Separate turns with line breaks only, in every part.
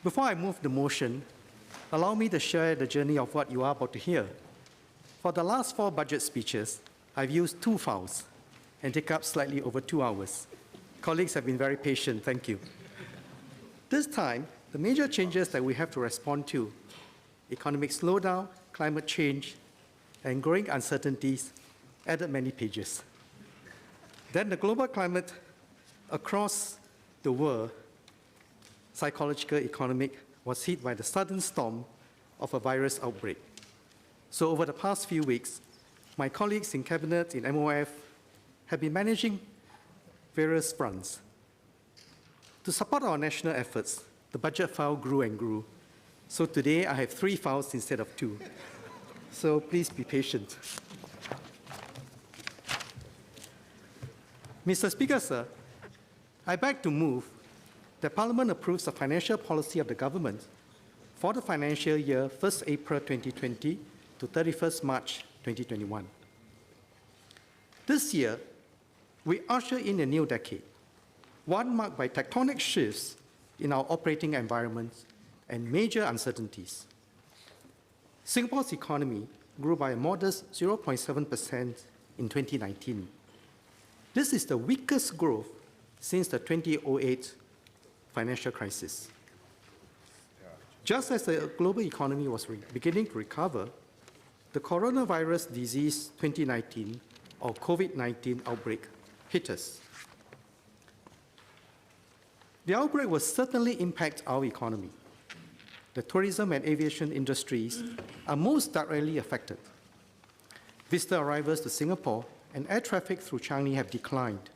Before I move the motion, allow me to share the journey of what you are about to hear. For the last 4 budget speeches, I've used 2 files and take up slightly over 2 hours. Colleagues have been very patient, thank you. This time, the major changes that we have to respond to, economic slowdown, climate change, and growing uncertainties, added many pages. Then the global climate across the world, psychological, economic, was hit by the sudden storm of a virus outbreak. So over the past few weeks, my colleagues in Cabinet, in MOF, have been managing various fronts. To support our national efforts, the budget file grew and grew. So today I have 3 files instead of 2. So please be patient. Mr. Speaker, sir, I beg to move that Parliament approves the financial policy of the government for the financial year 1st April 2020 to 31st March 2021. This year, we usher in a new decade, one marked by tectonic shifts in our operating environments and major uncertainties. Singapore's economy grew by a modest 0.7% in 2019. This is the weakest growth since the 2008 financial crisis. Just as the global economy was beginning to recover, the coronavirus disease 2019 or COVID-19 outbreak hit us. The outbreak will certainly impact our economy. The tourism and aviation industries are most directly affected. Visitor arrivals to Singapore and air traffic through Changi have declined,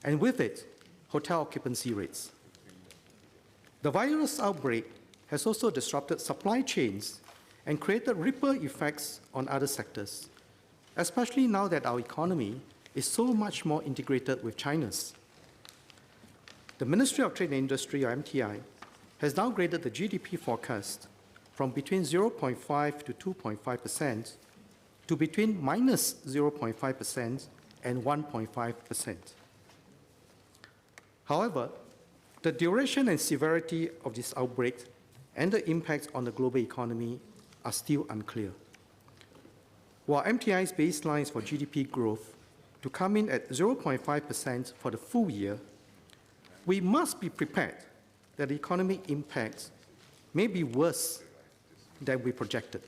and with it, hotel occupancy rates. The virus outbreak has also disrupted supply chains and created ripple effects on other sectors, especially now that our economy is so much more integrated with China's. The Ministry of Trade and Industry, or MTI, has downgraded the GDP forecast from between 0.5 to 2.5% to between minus 0.5% and 1.5%. However, the duration and severity of this outbreak and the impact on the global economy are still unclear. While MTI's baselines for GDP growth to come in at 0.5% for the full year, we must be prepared that the economic impact may be worse than we projected.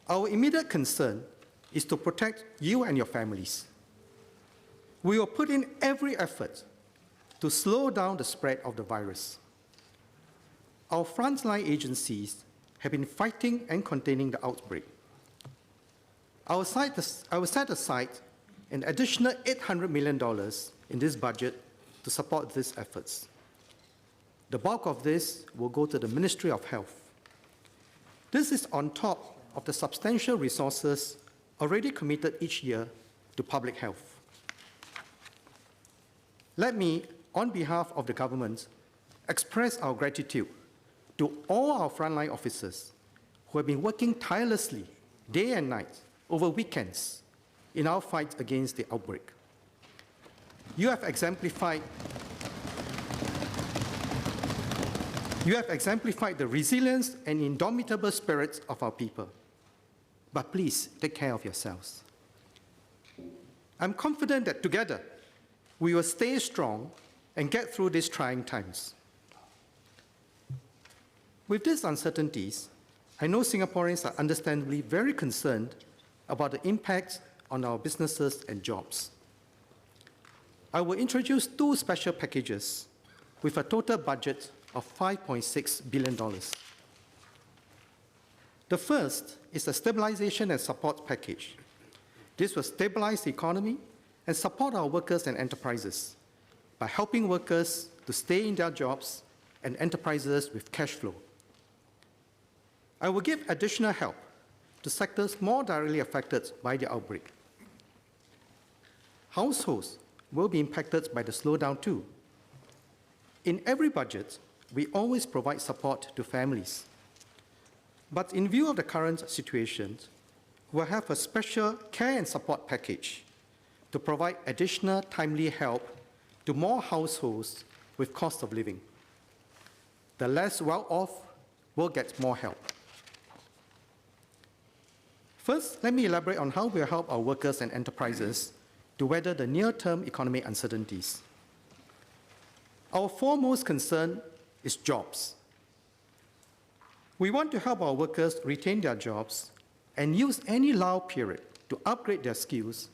Our immediate concern is to protect you and your families. We will put in every effort to slow down the spread of the virus. Our frontline agencies have been fighting and containing the outbreak. I will set aside an additional $800 million in this budget to support these efforts. The bulk of this will go to the Ministry of Health. This is on top of the substantial resources already committed each year to public health. Let me, on behalf of the government, express our gratitude to all our frontline officers who have been working tirelessly day and night over weekends in our fight against the outbreak. You have exemplified the resilience and indomitable spirits of our people. But please take care of yourselves. I'm confident that together we will stay strong and get through these trying times. With these uncertainties, I know Singaporeans are understandably very concerned about the impact on our businesses and jobs. I will introduce 2 special packages with a total budget of $5.6 billion. The first is a stabilization and support package. This will stabilize the economy and support our workers and enterprises by helping workers to stay in their jobs and enterprises with cash flow. I will give additional help to sectors more directly affected by the outbreak. Households will be impacted by the slowdown too. In every budget, we always provide support to families. But in view of the current situation, we'll have a special care and support package to provide additional timely help to more households with cost of living. The less well-off will get more help. First, let me elaborate on how we help our workers and enterprises to weather the near-term economic uncertainties. Our foremost concern is jobs. We want to help our workers retain their jobs and use any lull period to upgrade their skills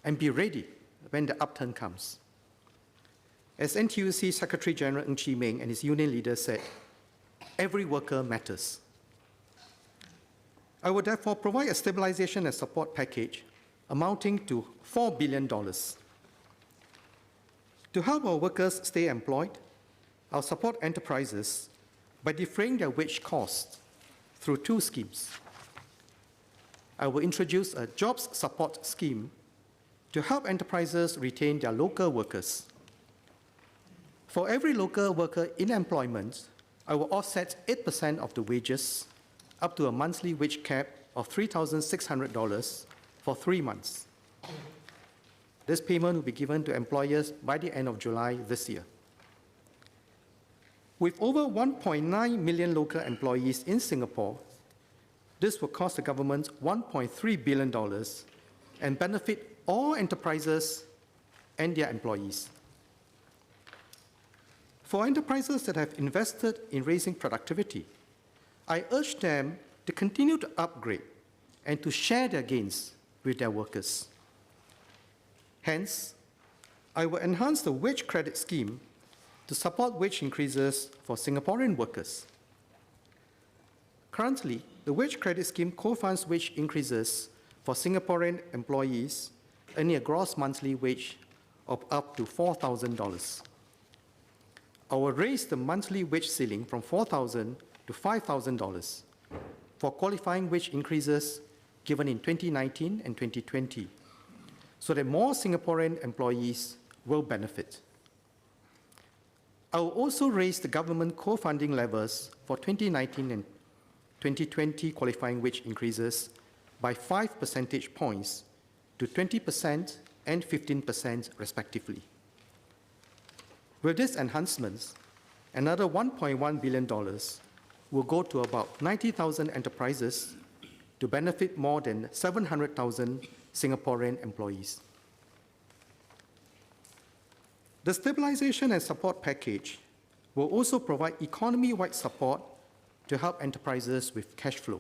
and be ready when the upturn comes. As NTUC Secretary General Ng Chee Meng and his union leaders said, every worker matters. I will therefore provide a stabilization and support package amounting to $4 billion. To help our workers stay employed, I'll support enterprises by defraying their wage costs through two schemes. I will introduce a jobs support scheme to help enterprises retain their local workers. For every local worker in employment, I will offset 8% of the wages up to a monthly wage cap of $3,600 for 3 months. This payment will be given to employers by the end of July this year. With over 1.9 million local employees in Singapore, this will cost the government $1.3 billion and benefit all enterprises and their employees. For enterprises that have invested in raising productivity, I urge them to continue to upgrade and to share their gains with their workers. Hence, I will enhance the wage credit scheme to support wage increases for Singaporean workers. Currently, the wage credit scheme co-funds wage increases for Singaporean employees earning a gross monthly wage of up to $4,000. I will raise the monthly wage ceiling from $4,000 to $5,000 for qualifying wage increases given in 2019 and 2020, so that more Singaporean employees will benefit. I will also raise the government co-funding levels for 2019 and 2020 qualifying wage increases by 5 percentage points to 20% and 15% respectively. With these enhancements, another $1.1 billion will go to about 90,000 enterprises to benefit more than 700,000 Singaporean employees. The stabilization and support package will also provide economy-wide support to help enterprises with cash flow.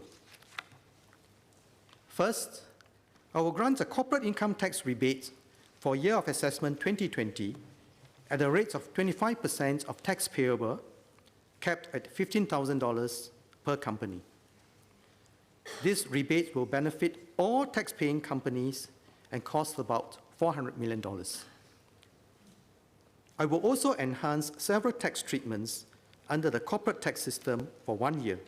First, I will grant a corporate income tax rebate for year of assessment 2020 at a rate of 25% of tax payable, capped at $15,000 per company. This rebate will benefit all tax-paying companies and cost about $400 million. I will also enhance several tax treatments under the corporate tax system for 1 year.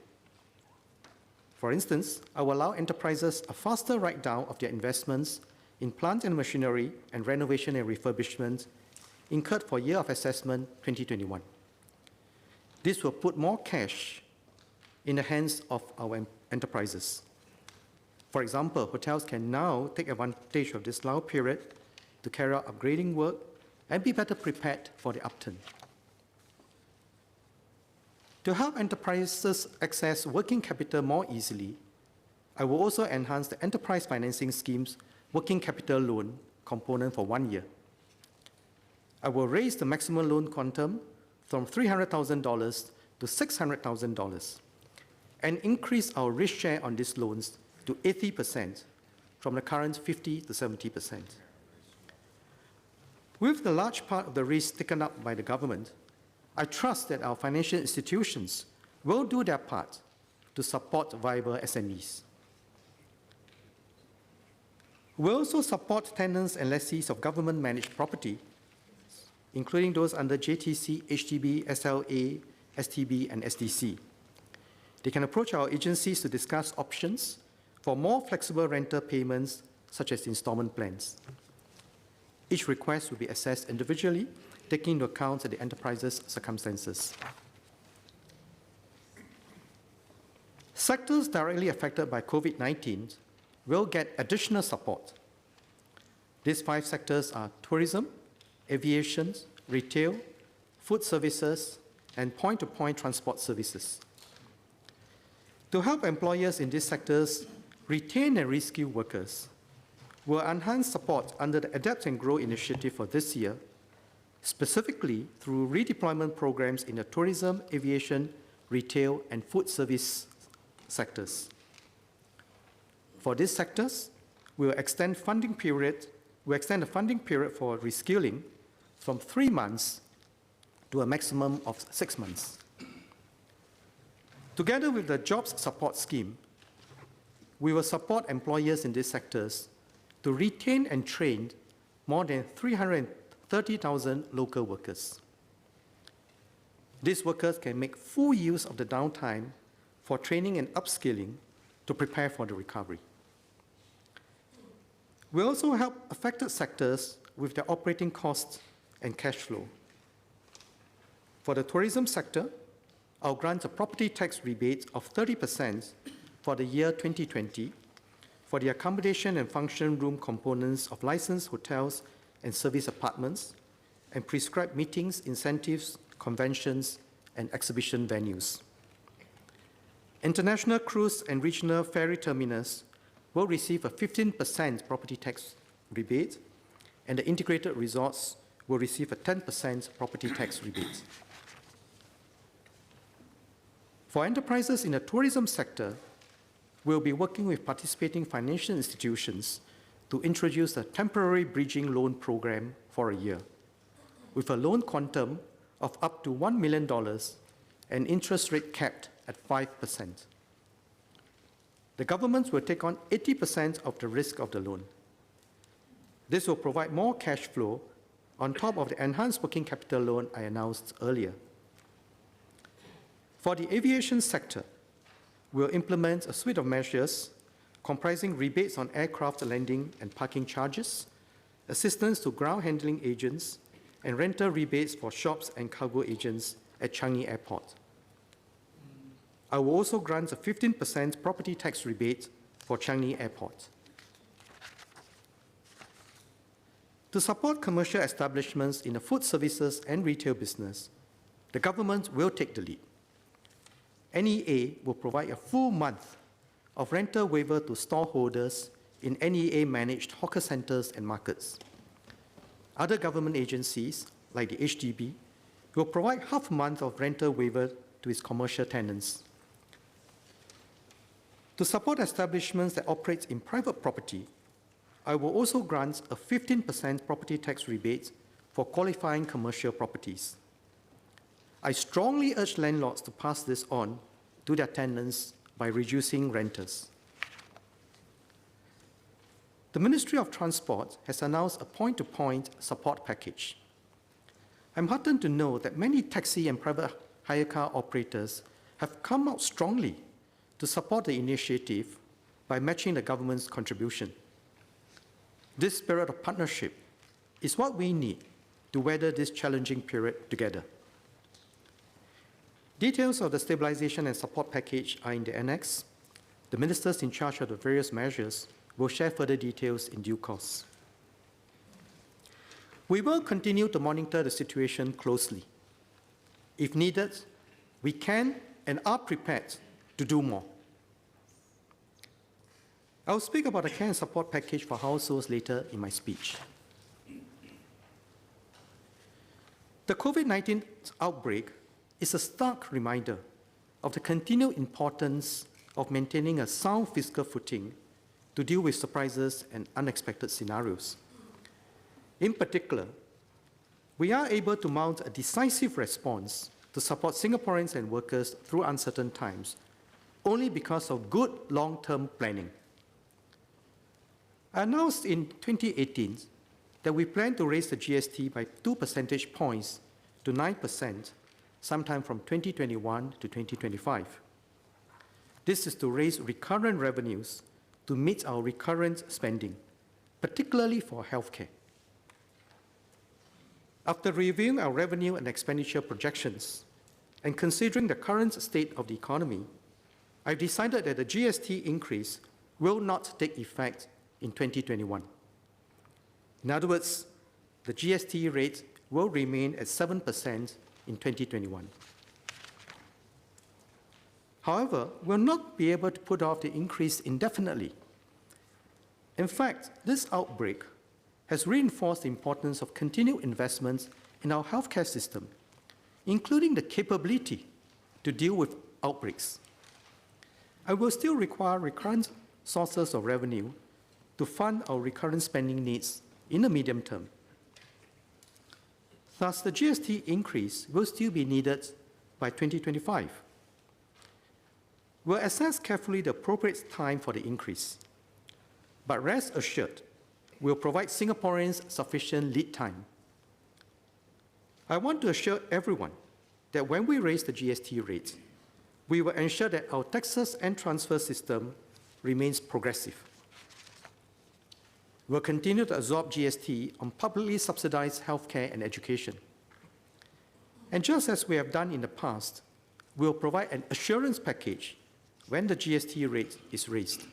For instance, I will allow enterprises a faster write-down of their investments in plant and machinery and renovation and refurbishment incurred for year of assessment 2021. This will put more cash in the hands of our enterprises. For example, hotels can now take advantage of this lull period to carry out upgrading work and be better prepared for the upturn. To help enterprises access working capital more easily, I will also enhance the enterprise financing scheme's working capital loan component for 1 year. I will raise the maximum loan quantum from $300,000 to $600,000 and increase our risk share on these loans to 80% from the current 50 to 70%. With the large part of the risk taken up by the government, I trust that our financial institutions will do their part to support viable SMEs. We'll also support tenants and lessees of government-managed property, including those under JTC, HDB, SLA, STB, and SDC. They can approach our agencies to discuss options for more flexible rental payments, such as installment plans. Each request will be assessed individually, taking into account the enterprise's circumstances. Sectors directly affected by COVID-19 will get additional support. These 5 sectors are tourism, aviation, retail, food services, and point-to-point transport services. To help employers in these sectors retain and reskill workers, we'll enhance support under the Adapt and Grow initiative for this year, specifically through redeployment programs in the tourism, aviation, retail, and food service sectors. For these sectors, we will extend the funding period for reskilling from 3 months to a maximum of 6 months. Together with the Jobs Support Scheme, we will support employers in these sectors to retain and train more than 330,000 local workers. These workers can make full use of the downtime for training and upskilling to prepare for the recovery. We also help affected sectors with their operating costs and cash flow. For the tourism sector, I'll grant a property tax rebate of 30% for the year 2020 for the accommodation and function room components of licensed hotels and service apartments and prescribed meetings, incentives, conventions, and exhibition venues. International cruise and regional ferry terminals will receive a 15% property tax rebate, and the integrated resorts will receive a 10% property tax rebate. For enterprises in the tourism sector, we'll be working with participating financial institutions to introduce a temporary bridging loan program for a year, with a loan quantum of up to $1 million and interest rate capped at 5%. The government will take on 80% of the risk of the loan. This will provide more cash flow on top of the enhanced working capital loan I announced earlier. For the aviation sector, we'll implement a suite of measures comprising rebates on aircraft landing and parking charges, assistance to ground handling agents, and rental rebates for shops and cargo agents at Changi Airport. I will also grant a 15% property tax rebate for Changi Airport. To support commercial establishments in the food services and retail business, the government will take the lead. NEA will provide a full month of rental waiver to stallholders in NEA-managed hawker centers and markets. Other government agencies, like the HDB, will provide half a month of rental waiver to its commercial tenants. To support establishments that operate in private property, I will also grant a 15% property tax rebate for qualifying commercial properties. I strongly urge landlords to pass this on to their tenants by reducing renters. The Ministry of Transport has announced a point-to-point support package. I'm heartened to know that many taxi and private hire car operators have come out strongly to support the initiative by matching the government's contribution. This spirit of partnership is what we need to weather this challenging period together. Details of the stabilization and support package are in the annex. The ministers in charge of the various measures will share further details in due course. We will continue to monitor the situation closely. If needed, we can and are prepared to do more. I'll speak about the care and support package for households later in my speech. The COVID-19 outbreak is a stark reminder of the continued importance of maintaining a sound fiscal footing to deal with surprises and unexpected scenarios. In particular, we are able to mount a decisive response to support Singaporeans and workers through uncertain times only because of good long-term planning. I announced in 2018 that we plan to raise the GST by 2 percentage points to 9% sometime from 2021 to 2025. This is to raise recurrent revenues to meet our recurrent spending, particularly for healthcare. After reviewing our revenue and expenditure projections and considering the current state of the economy, I've decided that the GST increase will not take effect in 2021. In other words, the GST rate will remain at 7% in 2021. However, we'll not be able to put off the increase indefinitely. In fact, this outbreak has reinforced the importance of continued investments in our healthcare system, including the capability to deal with outbreaks. I will still require recurrent sources of revenue to fund our recurrent spending needs in the medium term. Thus, the GST increase will still be needed by 2025. We'll assess carefully the appropriate time for the increase, but rest assured, we'll provide Singaporeans sufficient lead time. I want to assure everyone that when we raise the GST rate, we will ensure that our taxes and transfer system remains progressive. We'll continue to absorb GST on publicly subsidized healthcare and education. And just as we have done in the past, we'll provide an assurance package when the GST rate is raised.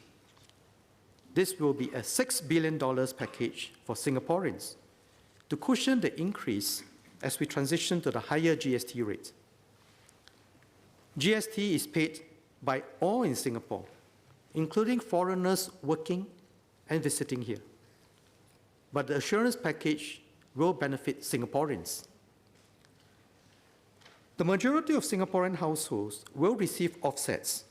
This will be a $6 billion package for Singaporeans to cushion the increase as we transition to the higher GST rate. GST is paid by all in Singapore, including foreigners working and visiting here. But the assurance package will benefit Singaporeans. The majority of Singaporean households will receive offsets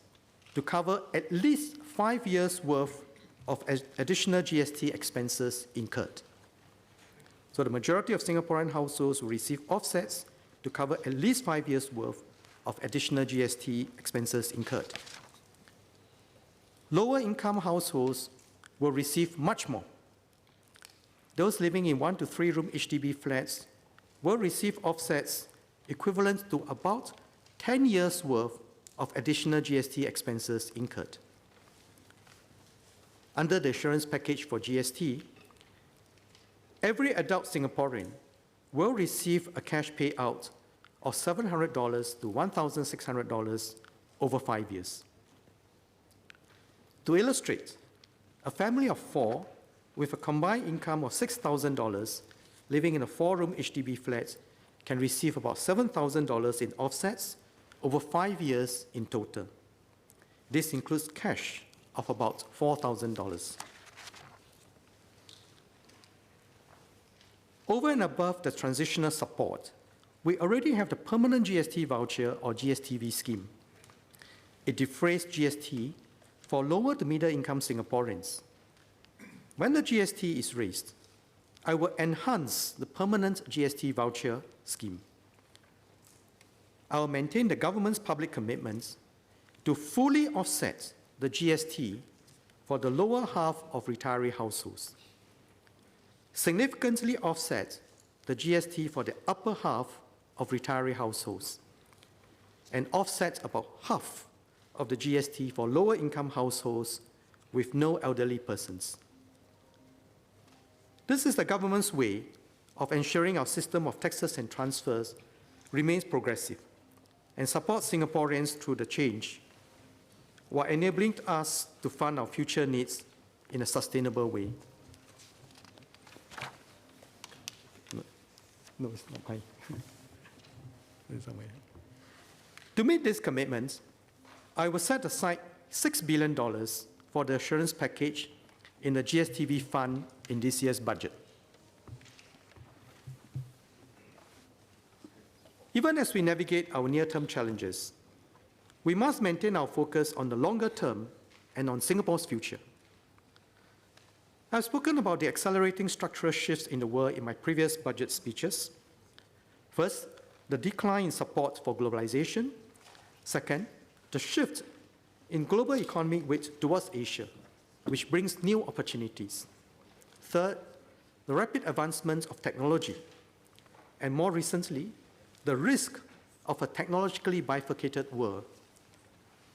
to cover at least 5 years' worth of additional GST expenses incurred. So the majority of Singaporean households will receive offsets to cover at least 5 years' worth of additional GST expenses incurred. Lower income households will receive much more. Those living in 1 to 3 room HDB flats will receive offsets equivalent to about 10 years' worth of additional GST expenses incurred. Under the assurance package for GST, every adult Singaporean will receive a cash payout of $700 to $1,600 over 5 years. To illustrate, a family of 4 with a combined income of $6,000 living in a 4-room HDB flat can receive about $7,000 in offsets over 5 years in total. This includes cash of about $4,000. Over and above the transitional support, we already have the permanent GST voucher or GSTV scheme. It defrays GST for lower to middle income Singaporeans. When the GST is raised, I will enhance the permanent GST voucher scheme. I will maintain the government's public commitments to fully offset the GST for the lower half of retiree households, significantly offset the GST for the upper half of retiree households, and offset about half of the GST for lower income households with no elderly persons. This is the government's way of ensuring our system of taxes and transfers remains progressive and supports Singaporeans through the change, while enabling us to fund our future needs in a sustainable way. No, it's not mine. It's somewhere. To meet these commitments, I will set aside $6 billion for the assurance package in the GSTV fund in this year's budget. Even as we navigate our near-term challenges, we must maintain our focus on the longer term and on Singapore's future. I've spoken about the accelerating structural shifts in the world in my previous budget speeches. First, the decline in support for globalization. Second, the shift in global economy weight towards Asia, which brings new opportunities. Third, the rapid advancement of technology. And more recently, the risk of a technologically bifurcated world.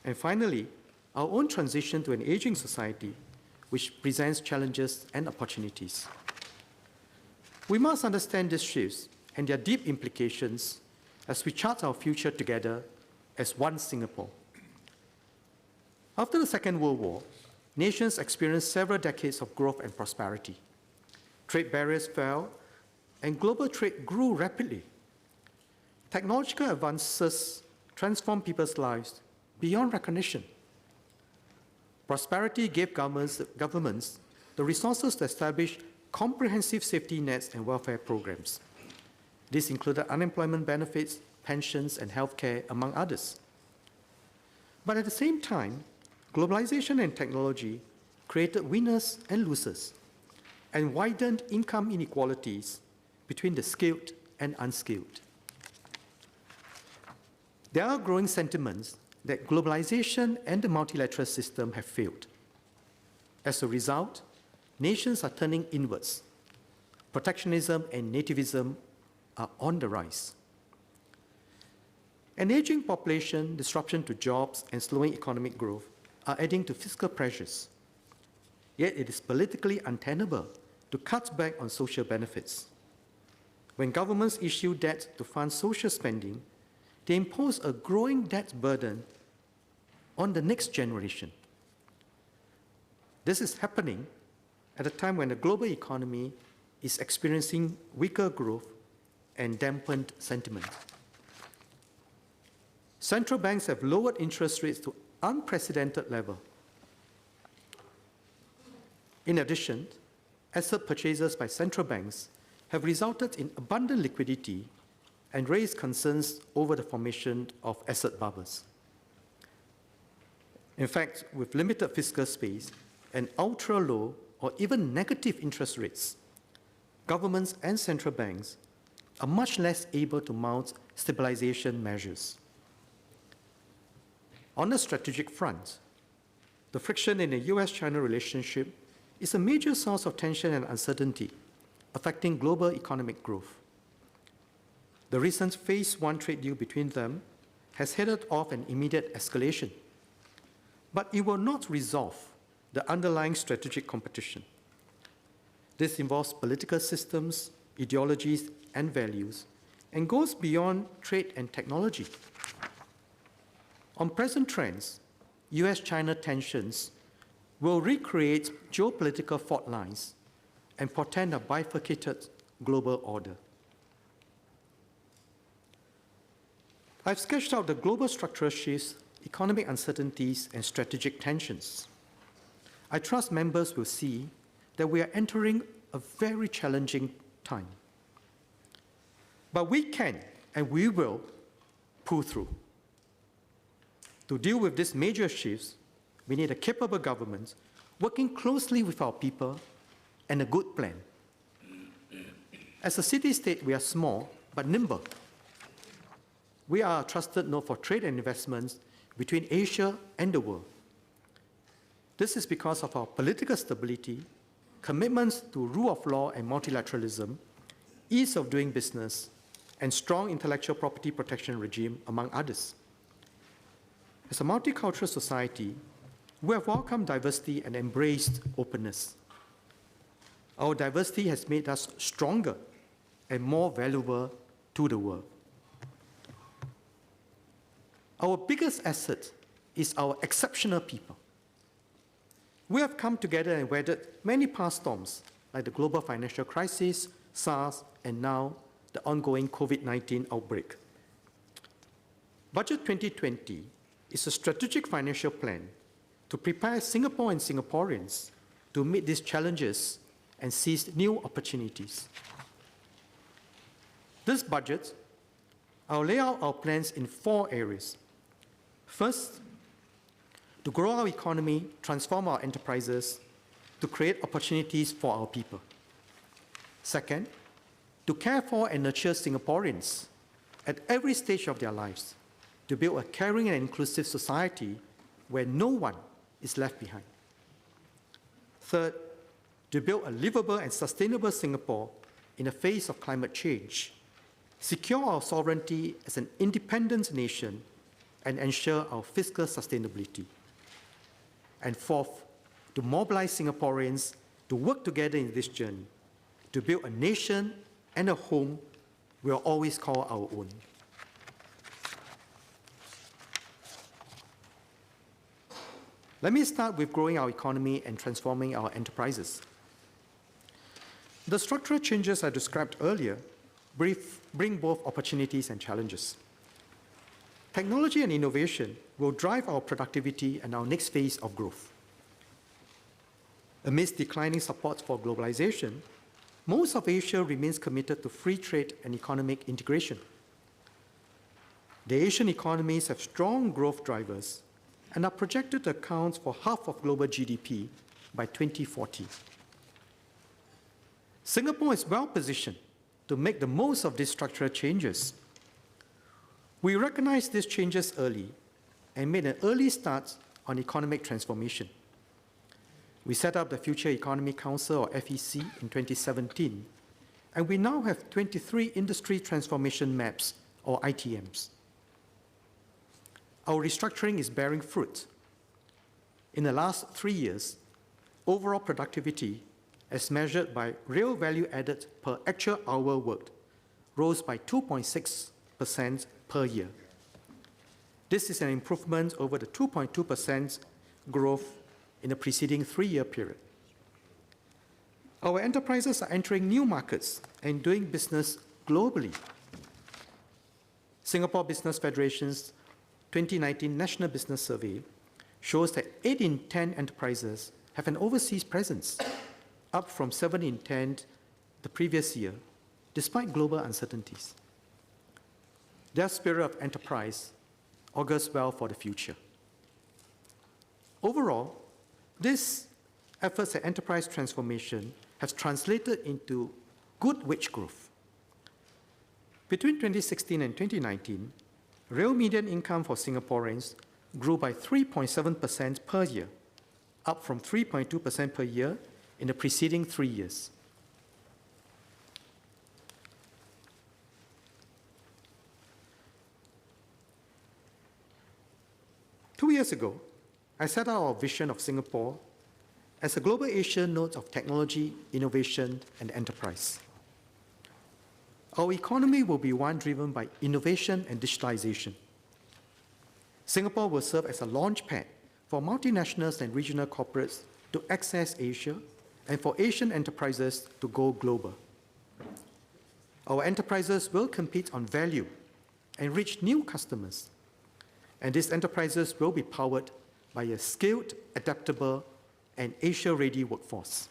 And finally, our own transition to an aging society, which presents challenges and opportunities. We must understand these shifts and their deep implications as we chart our future together as one Singapore. After the Second World War, nations experienced several decades of growth and prosperity. Trade barriers fell, and global trade grew rapidly. Technological advances transformed people's lives beyond recognition. Prosperity gave governments the resources to establish comprehensive safety nets and welfare programs. This included unemployment benefits, pensions, and healthcare, among others. But at the same time, globalization and technology created winners and losers and widened income inequalities between the skilled and unskilled. There are growing sentiments that globalization and the multilateral system have failed. As a result, nations are turning inwards. Protectionism and nativism are on the rise. An aging population, disruption to jobs, and slowing economic growth are adding to fiscal pressures. Yet it is politically untenable to cut back on social benefits. When governments issue debt to fund social spending, they impose a growing debt burden on the next generation. This is happening at a time when the global economy is experiencing weaker growth and dampened sentiment. Central banks have lowered interest rates to unprecedented level. In addition, asset purchases by central banks have resulted in abundant liquidity and raised concerns over the formation of asset bubbles. In fact, with limited fiscal space and ultra-low or even negative interest rates, governments and central banks are much less able to mount stabilization measures. On the strategic front, the friction in the US-China relationship is a major source of tension and uncertainty, affecting global economic growth. The recent Phase 1 trade deal between them has headed off an immediate escalation, but it will not resolve the underlying strategic competition. This involves political systems, ideologies, and values, and goes beyond trade and technology. On present trends, US-China tensions will recreate geopolitical fault lines and portend a bifurcated global order. I've sketched out the global structural shifts, economic uncertainties, and strategic tensions. I trust members will see that we are entering a very challenging time. But we can and we will pull through. To deal with these major shifts, we need a capable government working closely with our people and a good plan. As a city-state, we are small but nimble. We are a trusted node for trade and investments between Asia and the world. This is because of our political stability, commitments to rule of law and multilateralism, ease of doing business, and strong intellectual property protection regime, among others. As a multicultural society, we have welcomed diversity and embraced openness. Our diversity has made us stronger and more valuable to the world. Our biggest asset is our exceptional people. We have come together and weathered many past storms, like the global financial crisis, SARS, and now the ongoing COVID-19 outbreak. Budget 2020 is a strategic financial plan to prepare Singapore and Singaporeans to meet these challenges and seize new opportunities. This budget, I'll lay out our plans in 4 areas. First, to grow our economy, transform our enterprises, to create opportunities for our people. Second, to care for and nurture Singaporeans at every stage of their lives, to build a caring and inclusive society where no one is left behind. Third, to build a livable and sustainable Singapore in the face of climate change, secure our sovereignty as an independent nation, and ensure our fiscal sustainability. And fourth, to mobilize Singaporeans to work together in this journey, to build a nation and a home we'll always call our own. Let me start with growing our economy and transforming our enterprises. The structural changes I described earlier bring both opportunities and challenges. Technology and innovation will drive our productivity and our next phase of growth. Amidst declining support for globalization, most of Asia remains committed to free trade and economic integration. The Asian economies have strong growth drivers and are projected to account for half of global GDP by 2040. Singapore is well positioned to make the most of these structural changes. We recognized these changes early and made an early start on economic transformation. We set up the Future Economy Council, or FEC, in 2017, and we now have 23 industry transformation maps, or ITMs. Our restructuring is bearing fruit. In the last 3 years, overall productivity, as measured by real value added per actual hour worked, rose by 2.6% per year. This is an improvement over the 2.2% growth in the preceding 3-year period. Our enterprises are entering new markets and doing business globally. Singapore Business Federation's 2019 National Business Survey shows that 8 in 10 enterprises have an overseas presence, up from 7 in 10 the previous year, despite global uncertainties. Their spirit of enterprise augurs well for the future. Overall, these efforts at enterprise transformation have translated into good wage growth. Between 2016 and 2019, real median income for Singaporeans grew by 3.7% per year, up from 3.2% per year in the preceding 3 years. Two years ago, I set out our vision of Singapore as a global Asian node of technology, innovation, and enterprise. Our economy will be one driven by innovation and digitalization. Singapore will serve as a launchpad for multinationals and regional corporates to access Asia and for Asian enterprises to go global. Our enterprises will compete on value and reach new customers, and these enterprises will be powered by a skilled, adaptable, and Asia-ready workforce.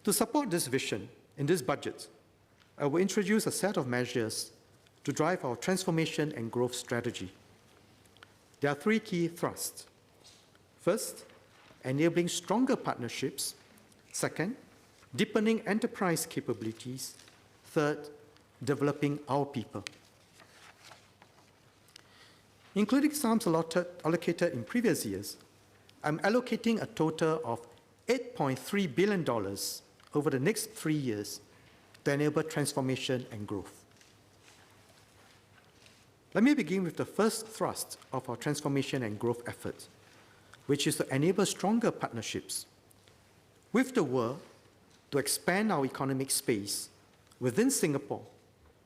To support this vision, in this budget, I will introduce a set of measures to drive our transformation and growth strategy. There are 3 key thrusts. First, enabling stronger partnerships. Second, deepening enterprise capabilities. Third, developing our people. Including sums allocated in previous years, I'm allocating a total of $8.3 billion over the next 3 years to enable transformation and growth. Let me begin with the first thrust of our transformation and growth effort, which is to enable stronger partnerships with the world to expand our economic space within Singapore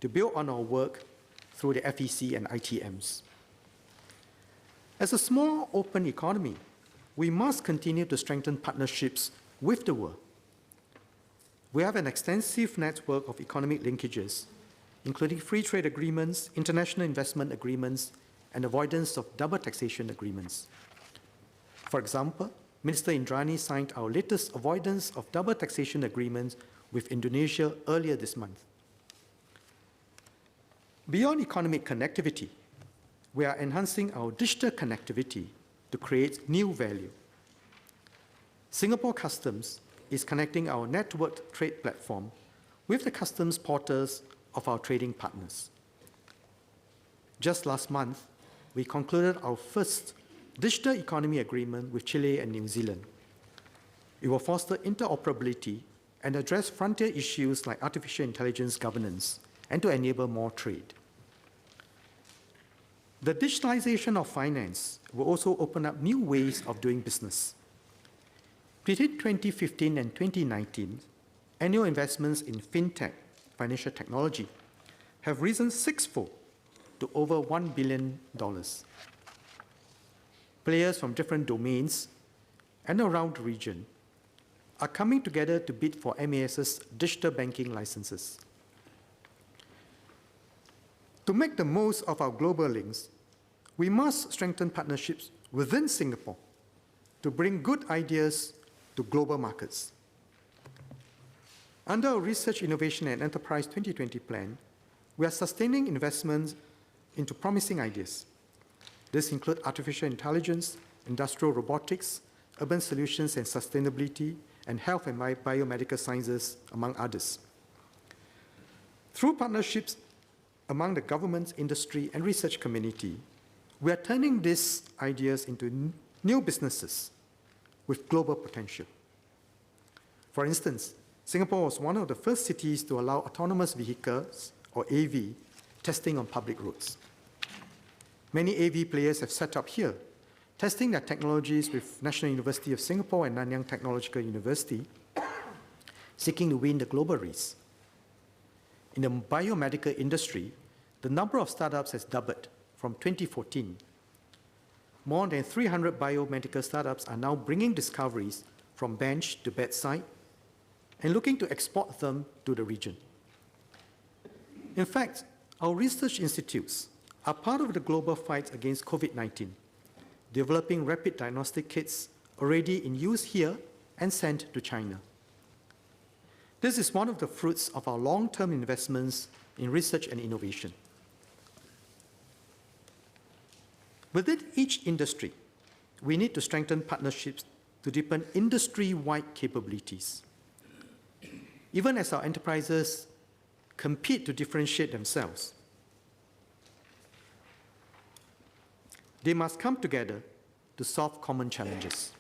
to build on our work through the FEC and ITMs. As a small, open economy, we must continue to strengthen partnerships with the world. We have an extensive network of economic linkages, including free trade agreements, international investment agreements, and avoidance of double taxation agreements. For example, Minister Indrani signed our latest avoidance of double taxation agreement with Indonesia earlier this month. Beyond economic connectivity, we are enhancing our digital connectivity to create new value. Singapore Customs is connecting our networked trade platform with the customs portals of our trading partners. Just last month, we concluded our first digital economy agreement with Chile and New Zealand. It will foster interoperability and address frontier issues like artificial intelligence governance and to enable more trade. The digitalization of finance will also open up new ways of doing business. Between 2015 and 2019, annual investments in fintech, financial technology, have risen 6-fold to over $1 billion. Players from different domains and around the region are coming together to bid for MAS's digital banking licenses. To make the most of our global links, we must strengthen partnerships within Singapore to bring good ideas to global markets. Under our Research, Innovation and Enterprise 2020 plan, we are sustaining investments into promising ideas. This includes artificial intelligence, industrial robotics, urban solutions and sustainability, and health and biomedical sciences, among others. Through partnerships among the government, industry, and research community, we are turning these ideas into new businesses with global potential. For instance, Singapore was one of the first cities to allow autonomous vehicles, or AV, testing on public roads. Many AV players have set up here, testing their technologies with National University of Singapore and Nanyang Technological University, seeking to win the global race. In the biomedical industry, the number of startups has doubled from 2014. More than 300 biomedical startups are now bringing discoveries from bench to bedside and looking to export them to the region. In fact, our research institutes are part of the global fight against COVID-19, developing rapid diagnostic kits already in use here and sent to China. This is one of the fruits of our long-term investments in research and innovation. Within each industry, we need to strengthen partnerships to deepen industry-wide capabilities. Even as our enterprises compete to differentiate themselves, they must come together to solve common challenges.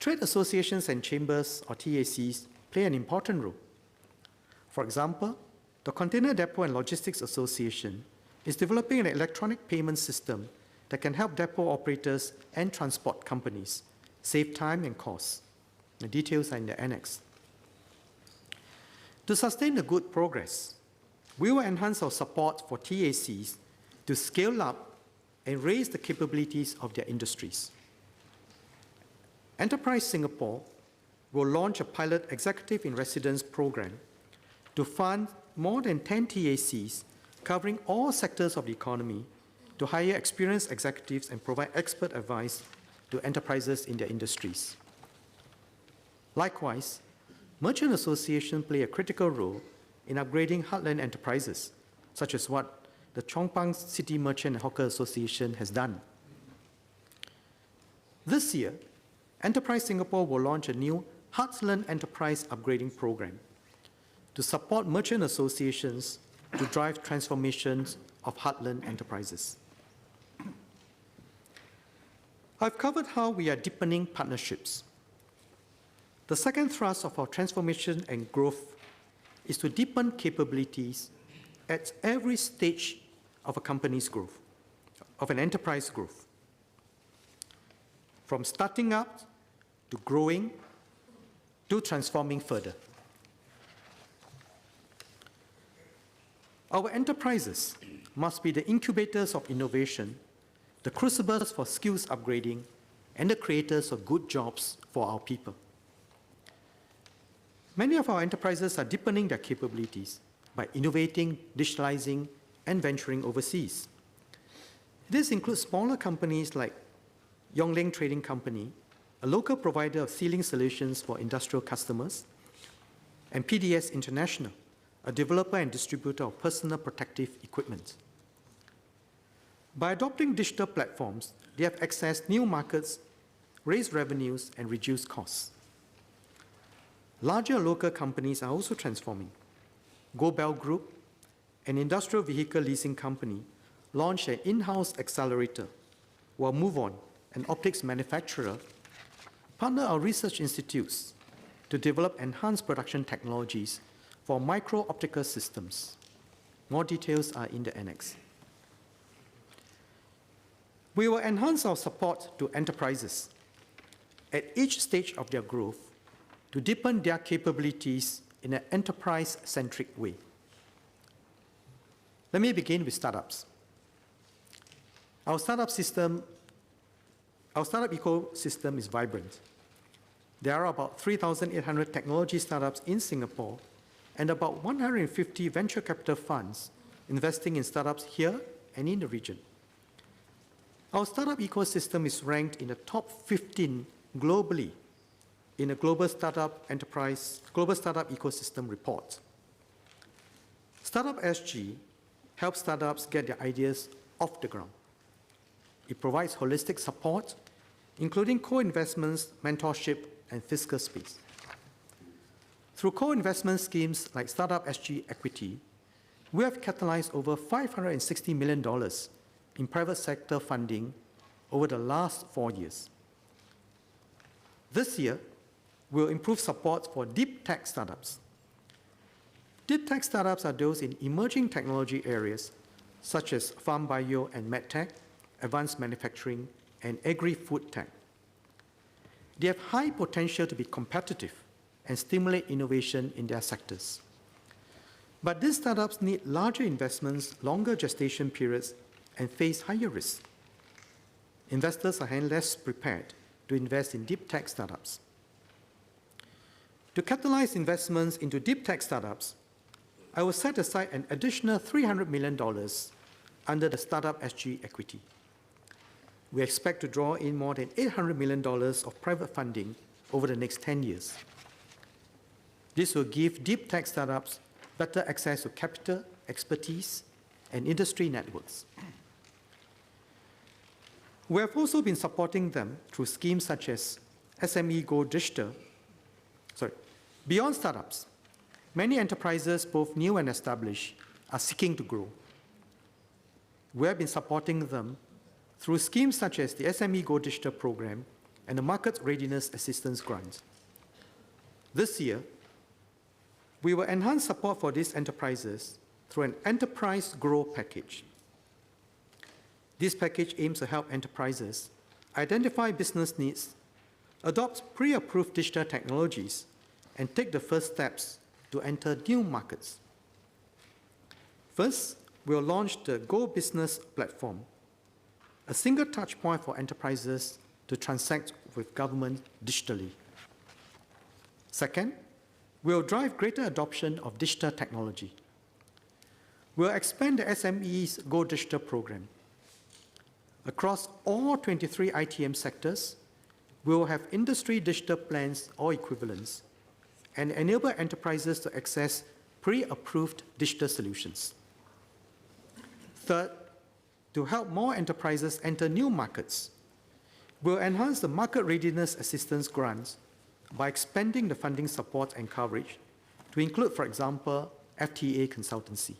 Trade associations and chambers, or TACs, play an important role. For example, the Container Depot and Logistics Association is developing an electronic payment system that can help depot operators and transport companies save time and costs. The details are in the annex. To sustain the good progress, we will enhance our support for TACs to scale up and raise the capabilities of their industries. Enterprise Singapore will launch a pilot executive in residence program to fund more than 10 TACs covering all sectors of the economy to hire experienced executives and provide expert advice to enterprises in their industries. Likewise, merchant associations play a critical role in upgrading heartland enterprises, such as what the Chong Pang City Merchant and Hawker Association has done. This year, Enterprise Singapore will launch a new Heartland Enterprise Upgrading Program to support merchant associations to drive transformations of heartland enterprises. I've covered how we are deepening partnerships. The second thrust of our transformation and growth is to deepen capabilities at every stage of a company's growth, of an enterprise growth. From starting up to growing to transforming further. Our enterprises must be the incubators of innovation, the crucibles for skills upgrading, and the creators of good jobs for our people. Many of our enterprises are deepening their capabilities by innovating, digitalizing, and venturing overseas. This includes smaller companies like Yongleng Trading Company, a local provider of sealing solutions for industrial customers, and PDS International, a developer and distributor of personal protective equipment. By adopting digital platforms, they have accessed new markets, raised revenues, and reduced costs. Larger local companies are also transforming. GoBell Group, an industrial vehicle leasing company, launched an in-house accelerator, while MoveOn, an optics manufacturer, partnered our research institutes to develop enhanced production technologies for micro-optical systems. More details are in the annex. We will enhance our support to enterprises at each stage of their growth to deepen their capabilities in an enterprise-centric way. Let me begin with startups. Our startup ecosystem is vibrant. There are about 3,800 technology startups in Singapore and about 150 venture capital funds investing in startups here and in the region. Our startup ecosystem is ranked in the top 15 globally in a Global Startup Ecosystem report. Startup SG helps startups get their ideas off the ground. It provides holistic support, including co-investments, mentorship, and fiscal space. Through co-investment schemes like Startup SG Equity, we have catalyzed over $560 million in private sector funding over the last 4 years. This year, we'll improve support for deep tech startups. Deep tech startups are those in emerging technology areas such as farm bio and medtech, advanced manufacturing, and agri-food tech. They have high potential to be competitive and stimulate innovation in their sectors. But these startups need larger investments, longer gestation periods, and face higher risks. Investors are hence less prepared to invest in deep tech startups. To catalyze investments into deep tech startups, I will set aside an additional $300 million under the Startup SG Equity. We expect to draw in more than $800 million of private funding over the next 10 years. This will give deep tech startups better access to capital, expertise, and industry networks. We have also been supporting them through schemes such as SME Go Digital. Beyond startups, many enterprises, both new and established, are seeking to grow. We have been supporting them through schemes such as the SME Go Digital program and the Market Readiness Assistance Grant. This year, we will enhance support for these enterprises through an Enterprise Grow package. This package aims to help enterprises identify business needs, adopt pre-approved digital technologies, and take the first steps to enter new markets. First, we'll launch the Go Business platform, a single touch point for enterprises to transact with government digitally. Second, we'll drive greater adoption of digital technology. We'll expand the SME's Go Digital program. Across all 23 ITM sectors, we will have industry digital plans or equivalents and enable enterprises to access pre-approved digital solutions. Third, to help more enterprises enter new markets, we'll enhance the Market Readiness Assistance Grants by expanding the funding support and coverage to include, for example, FTA consultancy.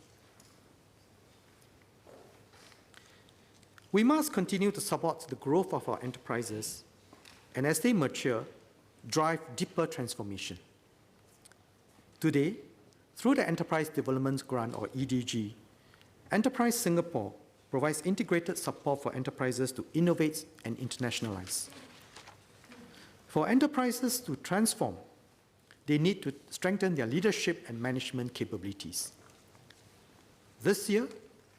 We must continue to support the growth of our enterprises and, as they mature, drive deeper transformation. Today, through the Enterprise Development Grant, or EDG, Enterprise Singapore provides integrated support for enterprises to innovate and internationalize. For enterprises to transform, they need to strengthen their leadership and management capabilities. This year,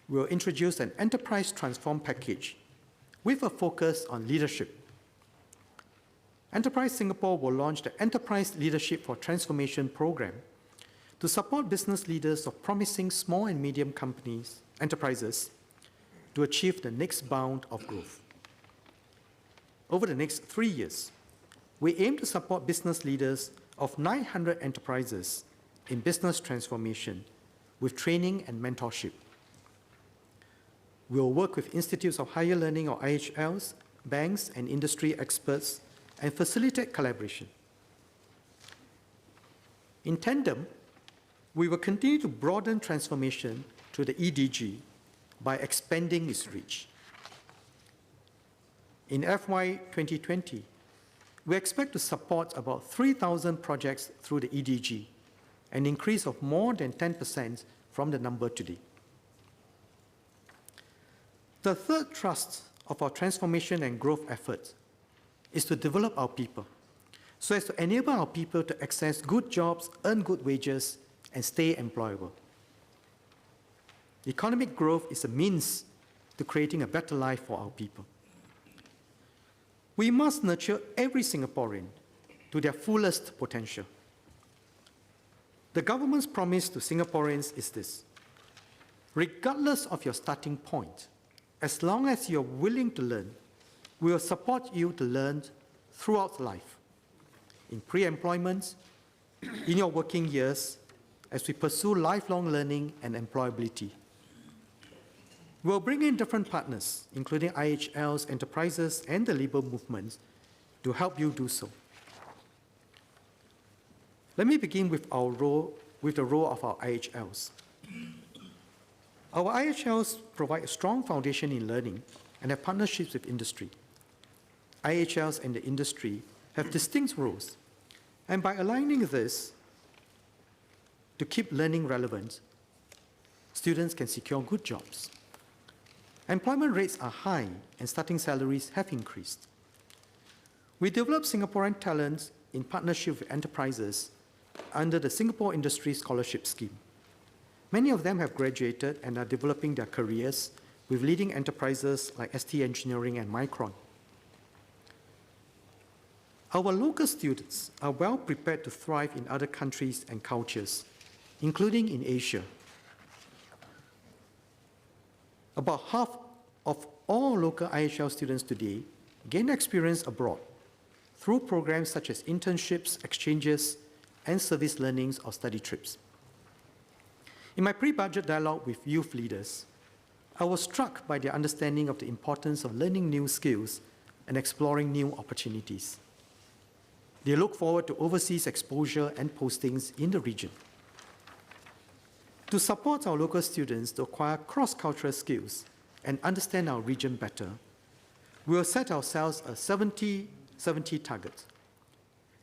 we will introduce an Enterprise Transform package with a focus on leadership. Enterprise Singapore will launch the Enterprise Leadership for Transformation program to support business leaders of promising small and medium enterprises to achieve the next bound of growth. Over the next 3 years, we aim to support business leaders of 900 enterprises in business transformation with training and mentorship. We will work with institutes of higher learning, or IHLs, banks, and industry experts, and facilitate collaboration. In tandem, we will continue to broaden transformation through the EDG by expanding its reach. In FY 2020, we expect to support about 3,000 projects through the EDG, an increase of more than 10% from the number today. The third thrust of our transformation and growth efforts is to develop our people so as to enable our people to access good jobs, earn good wages, and stay employable. Economic growth is a means to creating a better life for our people. We must nurture every Singaporean to their fullest potential. The government's promise to Singaporeans is this: Regardless of your starting point, as long as you're willing to learn, we will support you to learn throughout life, in pre-employment, in your working years, as we pursue lifelong learning and employability. We'll bring in different partners, including IHLs, enterprises, and the labor movements, to help you do so. Let me begin with the role of our IHLs. Our IHLs provide a strong foundation in learning and have partnerships with industry. IHLs and the industry have distinct roles, and by aligning this to keep learning relevant, students can secure good jobs. Employment rates are high and starting salaries have increased. We develop Singaporean talent in partnership with enterprises under the Singapore Industry Scholarship Scheme. Many of them have graduated and are developing their careers with leading enterprises like ST Engineering and Micron. Our local students are well prepared to thrive in other countries and cultures, including in Asia. About half of all local IHL students today gain experience abroad through programs such as internships, exchanges, and service learnings or study trips. In my pre-budget dialogue with youth leaders, I was struck by their understanding of the importance of learning new skills and exploring new opportunities. They look forward to overseas exposure and postings in the region. To support our local students to acquire cross-cultural skills and understand our region better, we will set ourselves a 70-70 target.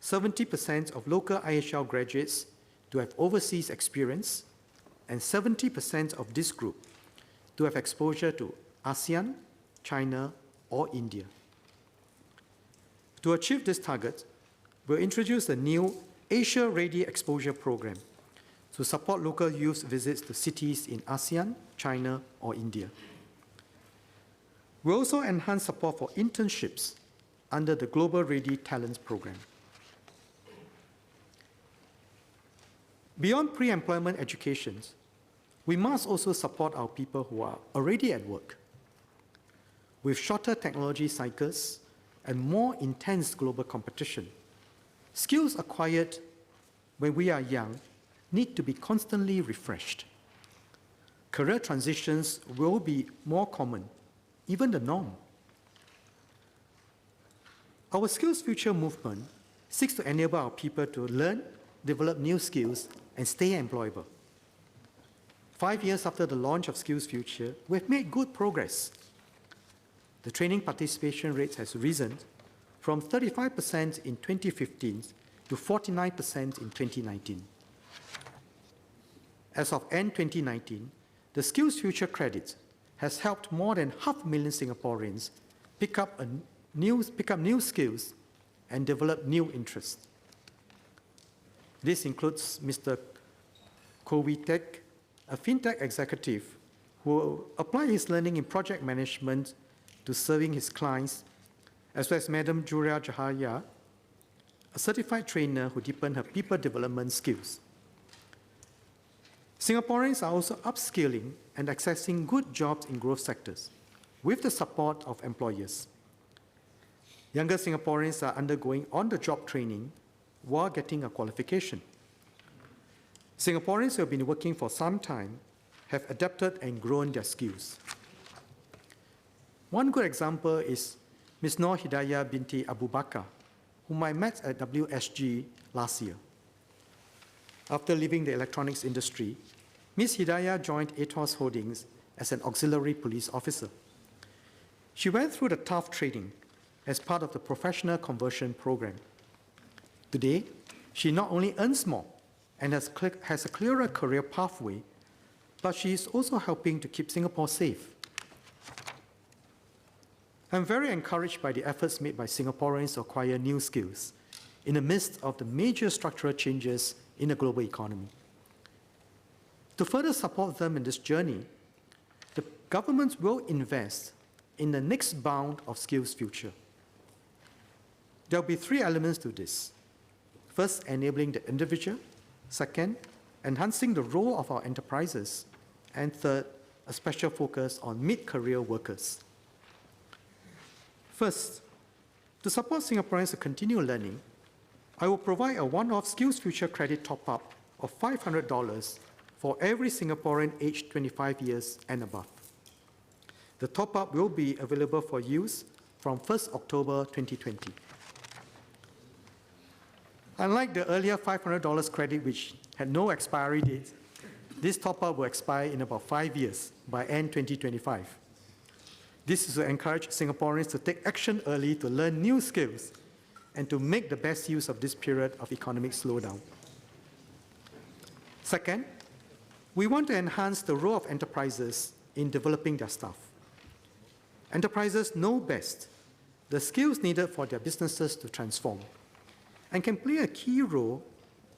70% of local IHL graduates to have overseas experience, and 70% of this group to have exposure to ASEAN, China, or India. To achieve this target, we'll introduce a new Asia Ready Exposure Program to support local youth visits to cities in ASEAN, China, or India. We'll also enhance support for internships under the Global Ready Talents Program. Beyond pre-employment education, we must also support our people who are already at work. With shorter technology cycles and more intense global competition, skills acquired when we are young need to be constantly refreshed. Career transitions will be more common, even the norm. Our SkillsFuture movement seeks to enable our people to learn, develop new skills, and stay employable. 5 years after the launch of SkillsFuture, we've made good progress. The training participation rate has risen from 35% in 2015 to 49% in 2019. As of end 2019, the SkillsFuture credit has helped more than 500,000 Singaporeans pick up new skills and develop new interests. This includes Mr. Kowi Tek, a fintech executive who will apply his learning in project management to serving his clients, as well as Madam Julia Jahaya, a certified trainer who deepened her people development skills. Singaporeans are also upskilling and accessing good jobs in growth sectors with the support of employers. Younger Singaporeans are undergoing on-the-job training while getting a qualification. Singaporeans who have been working for some time have adapted and grown their skills. One good example is Ms. Noor Hidayah binti Abu Bakar, whom I met at WSG last year. After leaving the electronics industry, Ms. Hidayah joined ATOS Holdings as an auxiliary police officer. She went through the tough training as part of the professional conversion program. Today, she not only earns more and has a clearer career pathway, but she is also helping to keep Singapore safe. I'm very encouraged by the efforts made by Singaporeans to acquire new skills in the midst of the major structural changes in the global economy. To further support them in this journey, the government will invest in the next bound of SkillsFuture. There will be 3 elements to this. First, enabling the individual. Second, enhancing the role of our enterprises. And third, a special focus on mid-career workers. First, to support Singaporeans to continue learning, I will provide a one-off SkillsFuture credit top-up of $500 for every Singaporean aged 25 years and above. The top-up will be available for use from 1st October 2020. Unlike the earlier $500 credit, which had no expiry date, this top-up will expire in about 5 years, by end 2025. This is to encourage Singaporeans to take action early to learn new skills and to make the best use of this period of economic slowdown. Second, we want to enhance the role of enterprises in developing their staff. Enterprises know best the skills needed for their businesses to transform and can play a key role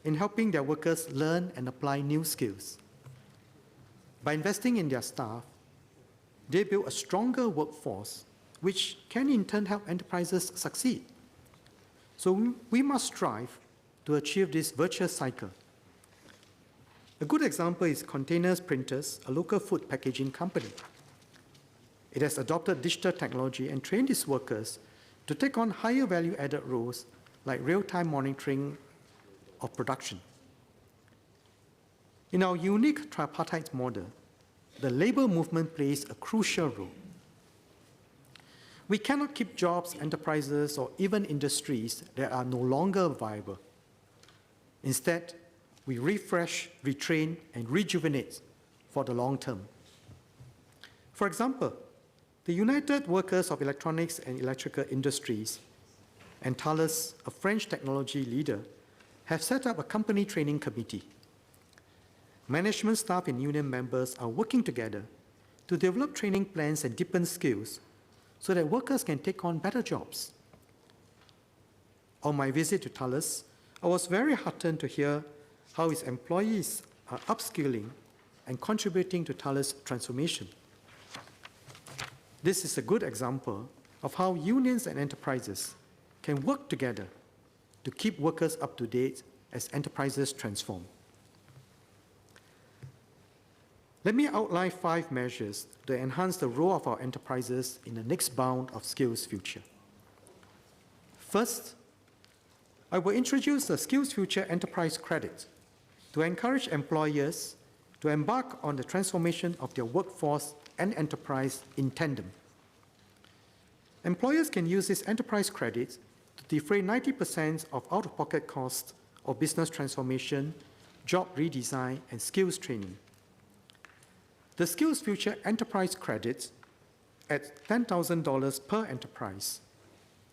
in helping their workers learn and apply new skills. By investing in their staff, they build a stronger workforce, which can in turn help enterprises succeed. So we must strive to achieve this virtuous cycle. A good example is Containers Printers, a local food packaging company. It has adopted digital technology and trained its workers to take on higher value-added roles like real-time monitoring of production. In our unique tripartite model, the labor movement plays a crucial role. We cannot keep jobs, enterprises, or even industries that are no longer viable. Instead, we refresh, retrain, and rejuvenate for the long term. For example, the United Workers of Electronics and Electrical Industries and Thales, a French technology leader, have set up a company training committee. Management staff and union members are working together to develop training plans and deepen skills so that workers can take on better jobs. On my visit to Thales, I was very heartened to hear how its employees are upskilling and contributing to Thales' transformation. This is a good example of how unions and enterprises can work together to keep workers up to date as enterprises transform. Let me outline 5 measures to enhance the role of our enterprises in the next bound of SkillsFuture. First, I will introduce the SkillsFuture Enterprise Credit to encourage employers to embark on the transformation of their workforce and enterprise in tandem. Employers can use this enterprise credit to defray 90% of out-of-pocket costs of business transformation, job redesign, and skills training. The SkillsFuture Enterprise Credit at $10,000 per enterprise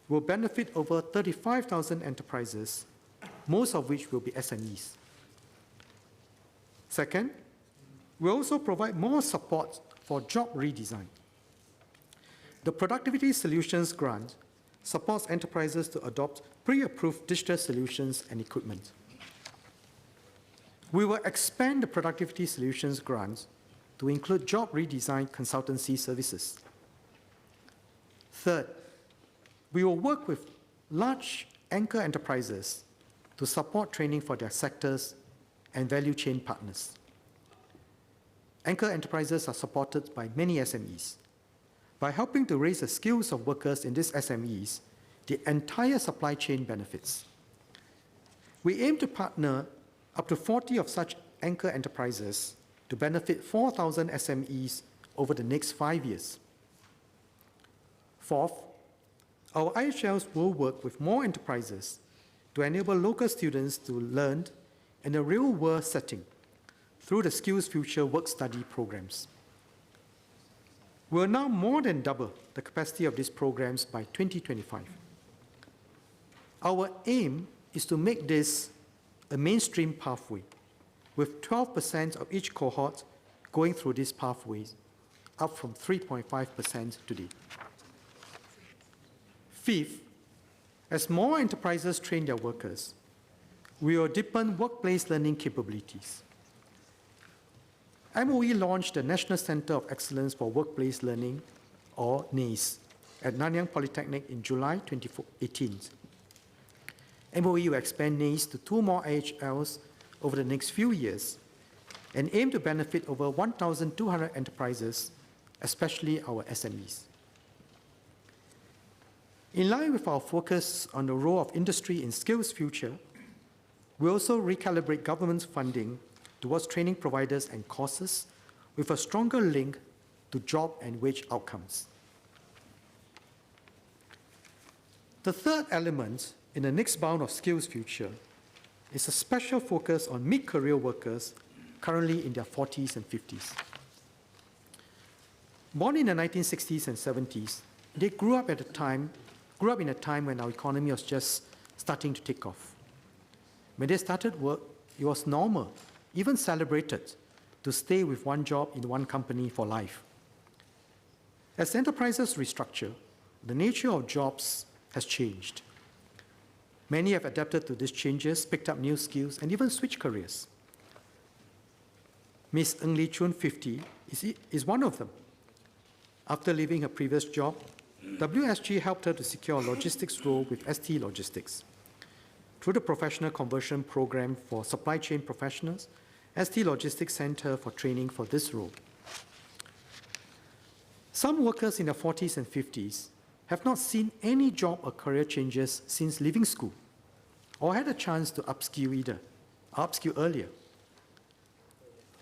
will benefit over 35,000 enterprises, most of which will be SMEs. Second, we also provide more support for job redesign. The Productivity Solutions Grant supports enterprises to adopt pre-approved digital solutions and equipment. We will expand the Productivity Solutions Grant to include job redesign consultancy services. Third, we will work with large anchor enterprises to support training for their sectors and value chain partners. Anchor enterprises are supported by many SMEs. By helping to raise the skills of workers in these SMEs, the entire supply chain benefits. We aim to partner up to 40 of such anchor enterprises to benefit 4,000 SMEs over the next 5 years. Fourth, our IHLs will work with more enterprises to enable local students to learn in a real-world setting through the SkillsFuture work-study programs. We will now more than double the capacity of these programs by 2025. Our aim is to make this a mainstream pathway, with 12% of each cohort going through these pathways, up from 3.5% today. Fifth, as more enterprises train their workers, we will deepen workplace learning capabilities. MOE launched the National Center of Excellence for Workplace Learning, or NACE, at Nanyang Polytechnic in July 2018. MOE will expand NACE to 2 more IHLs over the next few years and aim to benefit over 1,200 enterprises, especially our SMEs. In line with our focus on the role of industry in SkillsFuture, we also recalibrate government funding towards training providers and courses with a stronger link to job and wage outcomes. The third element in the next bound of SkillsFuture is a special focus on mid-career workers currently in their 40s and 50s. Born in the 1960s and 70s, they grew up in a time when our economy was just starting to take off. When they started work, it was normal, even celebrated, to stay with one job in one company for life. As enterprises restructure, the nature of jobs has changed. Many have adapted to these changes, picked up new skills, and even switched careers. Ms. Ng Lee Chun, 50, is one of them. After leaving her previous job, WSG helped her to secure a logistics role with ST Logistics. Through the Professional Conversion Program for Supply Chain Professionals, ST Logistics sent her for training for this role. Some workers in their 40s and 50s have not seen any job or career changes since leaving school, or had a chance to upskill earlier.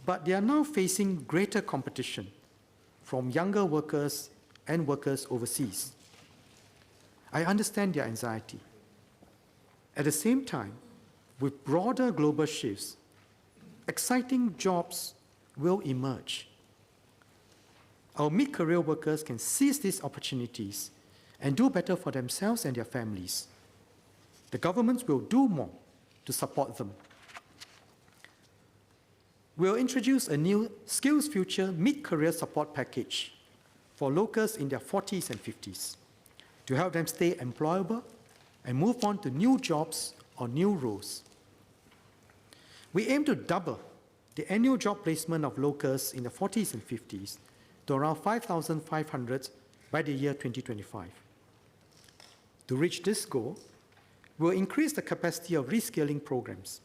But they are now facing greater competition from younger workers and workers overseas. I understand their anxiety. At the same time, with broader global shifts, exciting jobs will emerge. Our mid-career workers can seize these opportunities and do better for themselves and their families. The governments will do more to support them. We'll introduce a new SkillsFuture mid-career support package for locals in their 40s and 50s to help them stay employable and move on to new jobs or new roles. We aim to double the annual job placement of locals in the 40s and 50s to around 5,500 by the year 2025. To reach this goal, we'll increase the capacity of reskilling programs.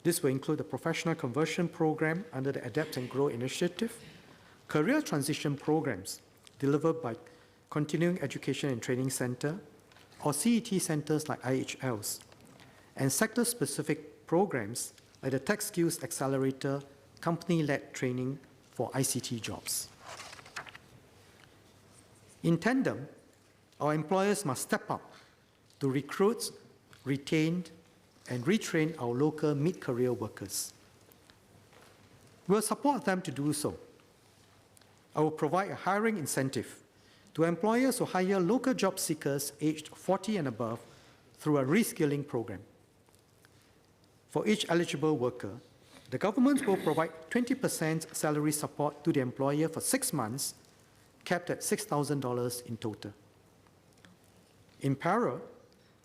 This will include the Professional Conversion Program under the Adapt and Grow initiative, career transition programs delivered by Continuing Education and Training Center, or CET centers like IHLs, and sector-specific programs like the Tech Skills Accelerator, company-led training for ICT jobs. In tandem, our employers must step up to recruit, retain, and retrain our local mid-career workers. We'll support them to do so. I will provide a hiring incentive to employers who hire local job seekers aged 40 and above through a reskilling program. For each eligible worker, the government will provide 20% salary support to the employer for 6 months, capped at $6,000 in total. In parallel,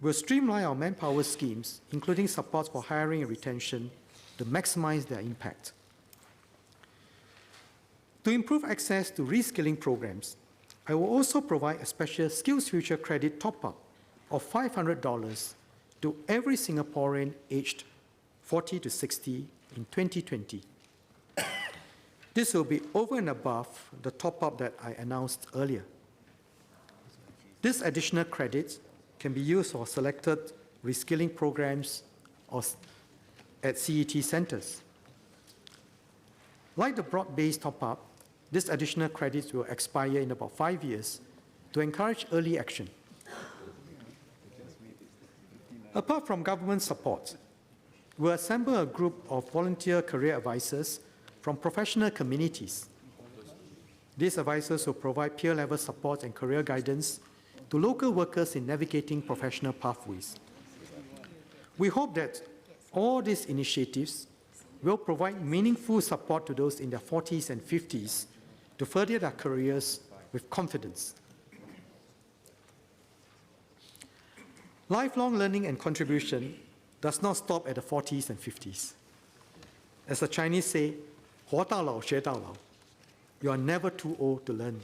we'll streamline our manpower schemes, including support for hiring and retention, to maximize their impact. To improve access to reskilling programs, I will also provide a special SkillsFuture credit top-up of $500 to every Singaporean aged 40 to 60 in 2020. This will be over and above the top-up that I announced earlier. This additional credit can be used for selected reskilling programs or at CET centers. Like the broad-based top-up, this additional credits will expire in about 5 years to encourage early action. Apart from government support, we'll assemble a group of volunteer career advisors from professional communities. These advisors will provide peer-level support and career guidance to local workers in navigating professional pathways. We hope that all these initiatives will provide meaningful support to those in their 40s and 50s to further their careers with confidence. Lifelong learning and contribution does not stop at the 40s and 50s. As the Chinese say, 活到老学到老. You are never too old to learn.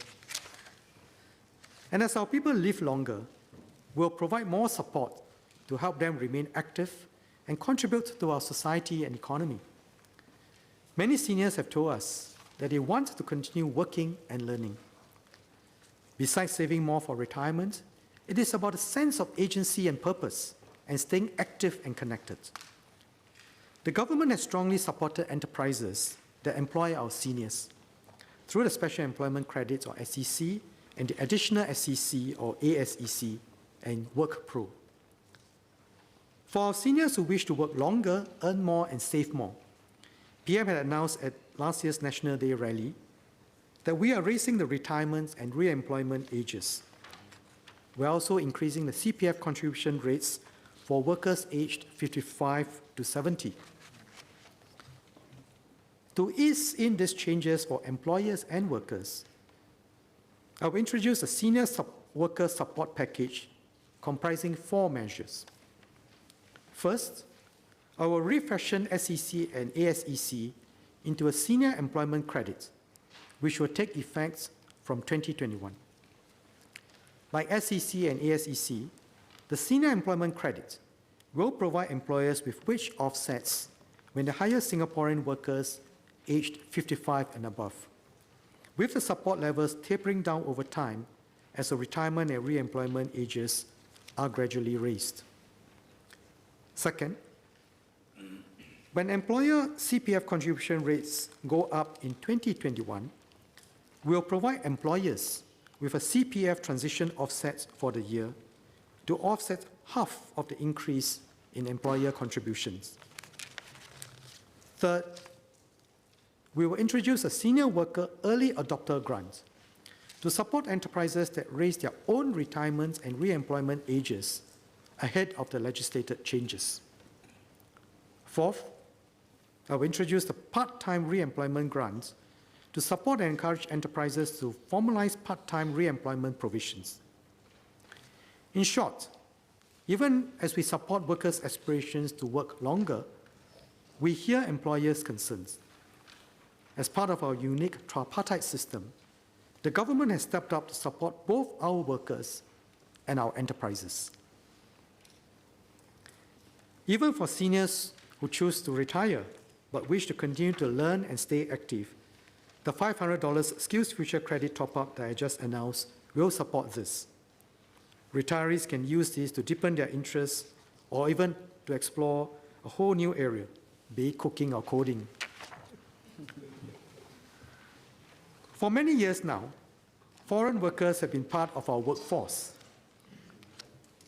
And as our people live longer, we'll provide more support to help them remain active and contribute to our society and economy. Many seniors have told us that they want to continue working and learning. Besides saving more for retirement, it is about a sense of agency and purpose and staying active and connected. The government has strongly supported enterprises that employ our seniors through the Special Employment Credits, or SEC, and the Additional SEC, or ASEC, and Work Pro. For our seniors who wish to work longer, earn more, and save more, PM had announced at last year's National Day rally that we are raising the retirement and re-employment ages. We're also increasing the CPF contribution rates for workers aged 55 to 70. To ease in these changes for employers and workers, I will introduce a senior worker support package comprising 4 measures. First, I will refashion SEC and ASEC into a senior employment credit, which will take effect from 2021. Like SEC and ASEC, the senior employment credit will provide employers with wage offsets when they hire Singaporean workers aged 55 and above, with the support levels tapering down over time as the retirement and re-employment ages are gradually raised. Second, when employer CPF contribution rates go up in 2021, we'll provide employers with a CPF transition offset for the year to offset half of the increase in employer contributions. Third, we will introduce a senior worker early adopter grant to support enterprises that raise their own retirement and re-employment ages ahead of the legislated changes. Fourth, I will introduce the part-time re-employment grant to support and encourage enterprises to formalize part-time re-employment provisions. In short, even as we support workers' aspirations to work longer, we hear employers' concerns. As part of our unique tripartite system, the government has stepped up to support both our workers and our enterprises. Even for seniors who choose to retire but wish to continue to learn and stay active, the $500 SkillsFuture credit top-up that I just announced will support this. Retirees can use these to deepen their interests or even to explore a whole new area, be it cooking or coding. For many years now, foreign workers have been part of our workforce.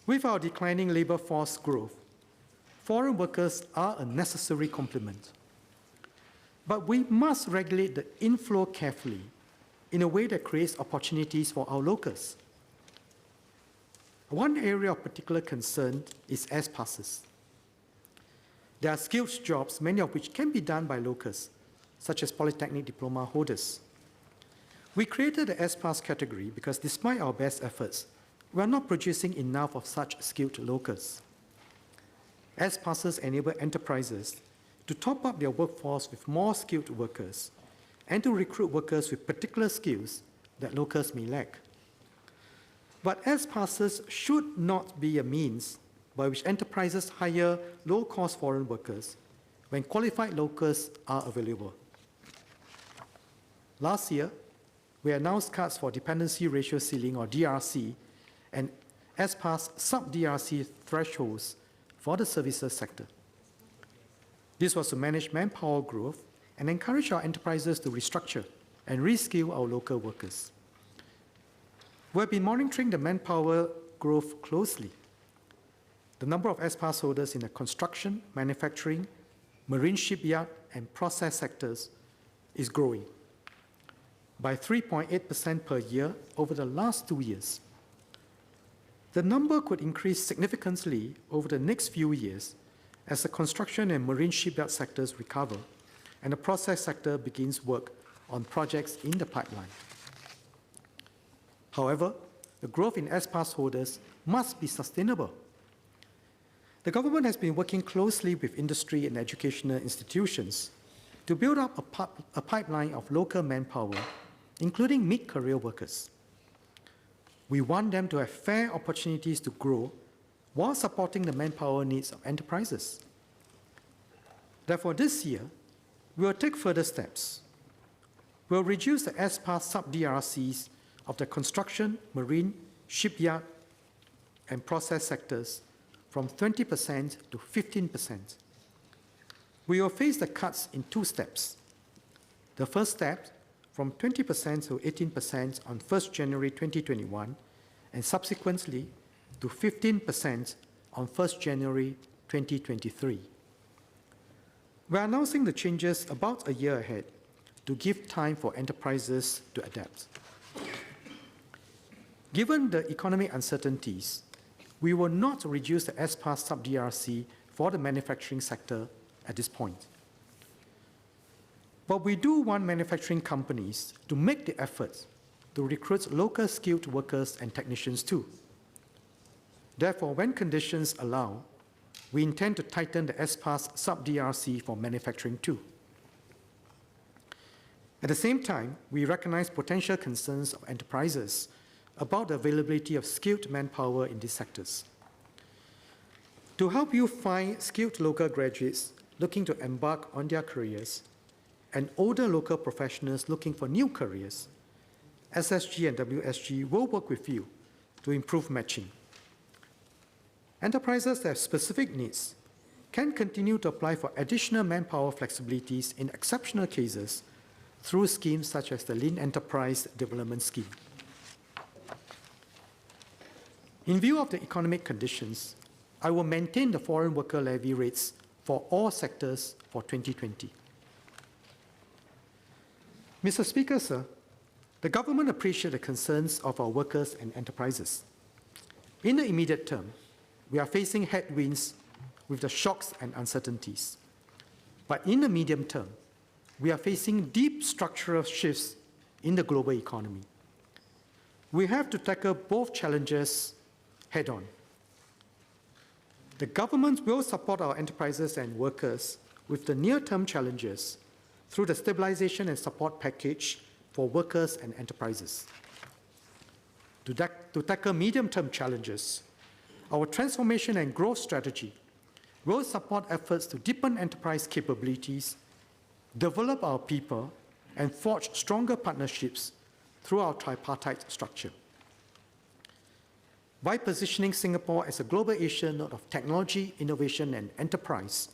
With our declining labor force growth, foreign workers are a necessary complement. But we must regulate the inflow carefully in a way that creates opportunities for our locals. One area of particular concern is S-passes. There are skilled jobs, many of which can be done by locals, such as polytechnic diploma holders. We created the S-pass category because despite our best efforts, we are not producing enough of such skilled locals. S-passes enable enterprises to top up their workforce with more skilled workers and to recruit workers with particular skills that locals may lack. But S-passes should not be a means by which enterprises hire low-cost foreign workers when qualified locals are available. Last year, we announced cuts for dependency ratio ceiling, or DRC, and S-pass sub-DRC thresholds for the services sector. This was to manage manpower growth and encourage our enterprises to restructure and reskill our local workers. We have been monitoring the manpower growth closely. The number of S-pass holders in the construction, manufacturing, marine shipyard, and process sectors is growing by 3.8% per year over the last 2 years. The number could increase significantly over the next few years as the construction and marine shipyard sectors recover and the process sector begins work on projects in the pipeline. However, the growth in S-pass holders must be sustainable. The government has been working closely with industry and educational institutions to build up a pipeline of local manpower, including mid-career workers. We want them to have fair opportunities to grow while supporting the manpower needs of enterprises. Therefore, this year, we will take further steps. We will reduce the S-Pass sub-DRCs of the construction, marine, shipyard, and process sectors from 20% to 15%. We will face the cuts in 2 steps. The first step, from 20% to 18% on 1st January 2021, and subsequently to 15% on 1st January 2023. We are announcing the changes about a year ahead to give time for enterprises to adapt. Given the economic uncertainties, we will not reduce the S-Pass sub-DRC for the manufacturing sector at this point. But we do want manufacturing companies to make the effort to recruit local skilled workers and technicians too. Therefore, when conditions allow, we intend to tighten the S-Pass sub-DRC for manufacturing too. At the same time, we recognize potential concerns of enterprises about the availability of skilled manpower in these sectors. To help you find skilled local graduates looking to embark on their careers and older local professionals looking for new careers, SSG and WSG will work with you to improve matching. Enterprises that have specific needs can continue to apply for additional manpower flexibilities in exceptional cases through schemes such as the Lean Enterprise Development Scheme. In view of the economic conditions, I will maintain the foreign worker levy rates for all sectors for 2020. Mr. Speaker, sir, the government appreciates the concerns of our workers and enterprises. In the immediate term, we are facing headwinds with the shocks and uncertainties. But in the medium term, we are facing deep structural shifts in the global economy. We have to tackle both challenges head-on. The government will support our enterprises and workers with the near-term challenges through the Stabilization and Support Package for workers and enterprises. To tackle medium-term challenges, our transformation and growth strategy will support efforts to deepen enterprise capabilities, develop our people, and forge stronger partnerships through our tripartite structure. By positioning Singapore as a global Asian node of technology, innovation, and enterprise,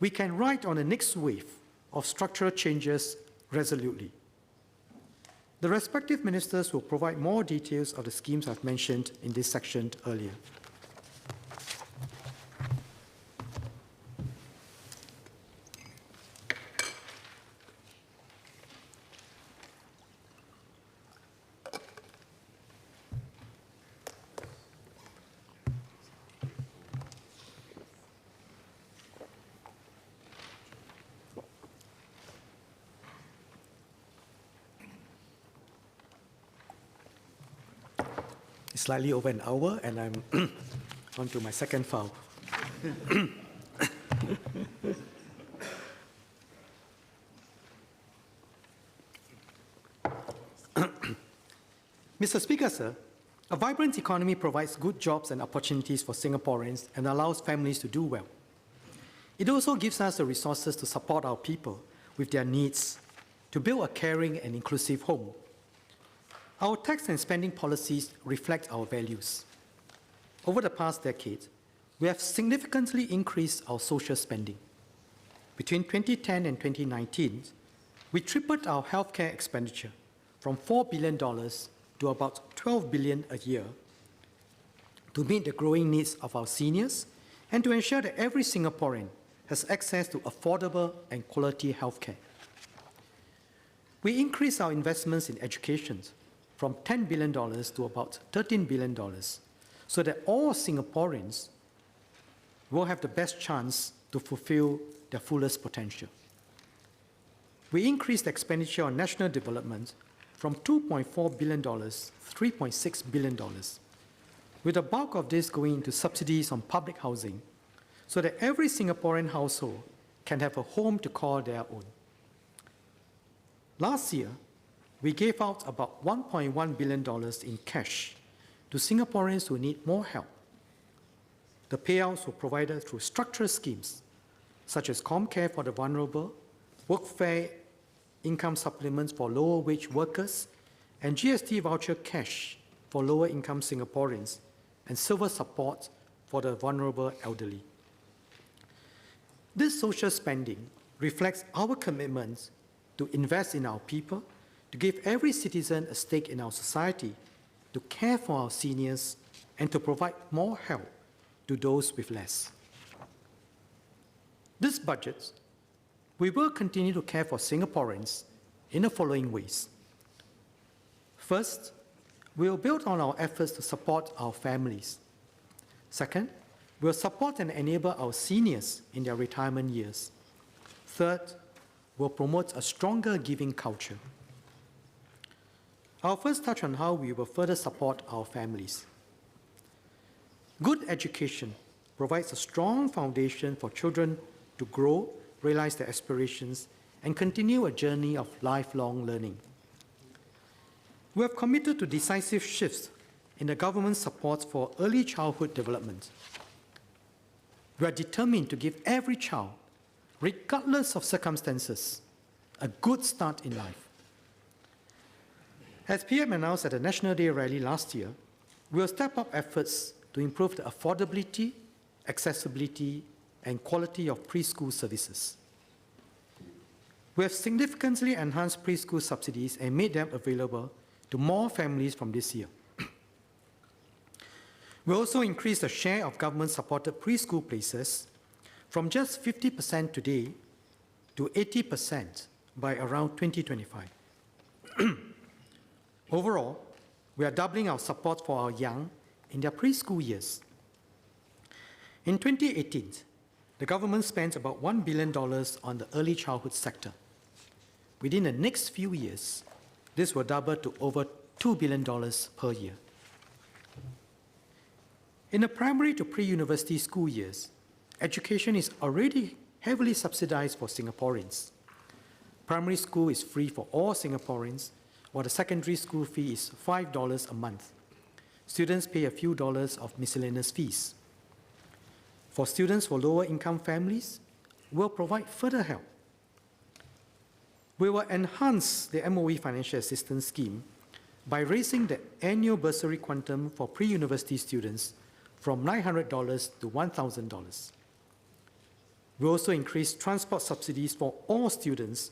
we can ride on the next wave of structural changes resolutely. The respective ministers will provide more details of the schemes I've mentioned in this section earlier. Slightly over an hour, and I'm on to my second file. Mr. Speaker, sir, a vibrant economy provides good jobs and opportunities for Singaporeans and allows families to do well. It also gives us the resources to support our people with their needs to build a caring and inclusive home. Our tax and spending policies reflect our values. Over the past decade, we have significantly increased our social spending. Between 2010 and 2019, we tripled our healthcare expenditure from $4 billion to about $12 billion a year to meet the growing needs of our seniors and to ensure that every Singaporean has access to affordable and quality healthcare. We increased our investments in education from $10 billion to about $13 billion, so that all Singaporeans will have the best chance to fulfill their fullest potential. We increased expenditure on national development from $2.4 billion to $3.6 billion, with the bulk of this going into subsidies on public housing, so that every Singaporean household can have a home to call their own. Last year, we gave out about $1.1 billion in cash to Singaporeans who need more help. The payouts were provided through structural schemes, such as ComCare for the vulnerable, workfare income supplements for lower wage workers, and GST voucher cash for lower income Singaporeans, and silver support for the vulnerable elderly. This social spending reflects our commitment to invest in our people, to give every citizen a stake in our society, to care for our seniors, and to provide more help to those with less. This budget, we will continue to care for Singaporeans in the following ways. First, we will build on our efforts to support our families. Second, we will support and enable our seniors in their retirement years. Third, we will promote a stronger giving culture. I'll first touch on how we will further support our families. Good education provides a strong foundation for children to grow, realize their aspirations, and continue a journey of lifelong learning. We have committed to decisive shifts in the government's support for early childhood development. We are determined to give every child, regardless of circumstances, a good start in life. As PM announced at the National Day rally last year, we will step up efforts to improve the affordability, accessibility, and quality of preschool services. We have significantly enhanced preschool subsidies and made them available to more families from this year. We also increased the share of government-supported preschool places from just 50% today to 80% by around 2025. Overall, we are doubling our support for our young in their preschool years. In 2018, the government spent about $1 billion on the early childhood sector. Within the next few years, this will double to over $2 billion per year. In the primary to pre-university school years, education is already heavily subsidized for Singaporeans. Primary school is free for all Singaporeans, while the secondary school fee is $5 a month. Students pay a few dollars of miscellaneous fees. For students for lower income families, we'll provide further help. We will enhance the MOE financial assistance scheme by raising the annual bursary quantum for pre-university students from $900 to $1,000. We also increase transport subsidies for all students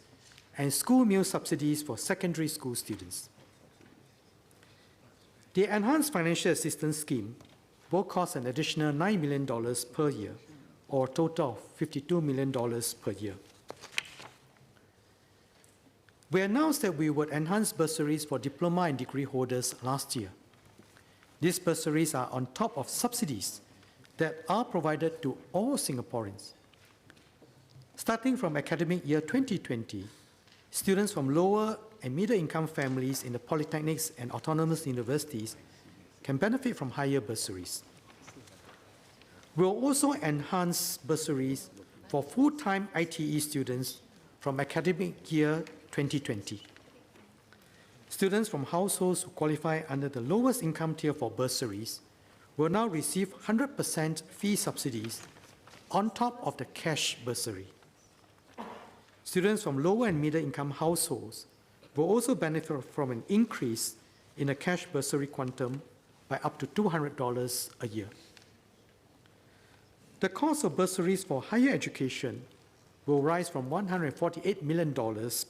and school meal subsidies for secondary school students. The enhanced financial assistance scheme will cost an additional $9 million per year, or a total of $52 million per year. We announced that we would enhance bursaries for diploma and degree holders last year. These bursaries are on top of subsidies that are provided to all Singaporeans. Starting from academic year 2020, students from lower and middle income families in the polytechnics and autonomous universities can benefit from higher bursaries. We will also enhance bursaries for full-time ITE students from academic year 2020. Students from households who qualify under the lowest income tier for bursaries will now receive 100% fee subsidies on top of the cash bursary. Students from lower and middle income households will also benefit from an increase in the cash bursary quantum by up to $200 a year. The cost of bursaries for higher education will rise from $148 million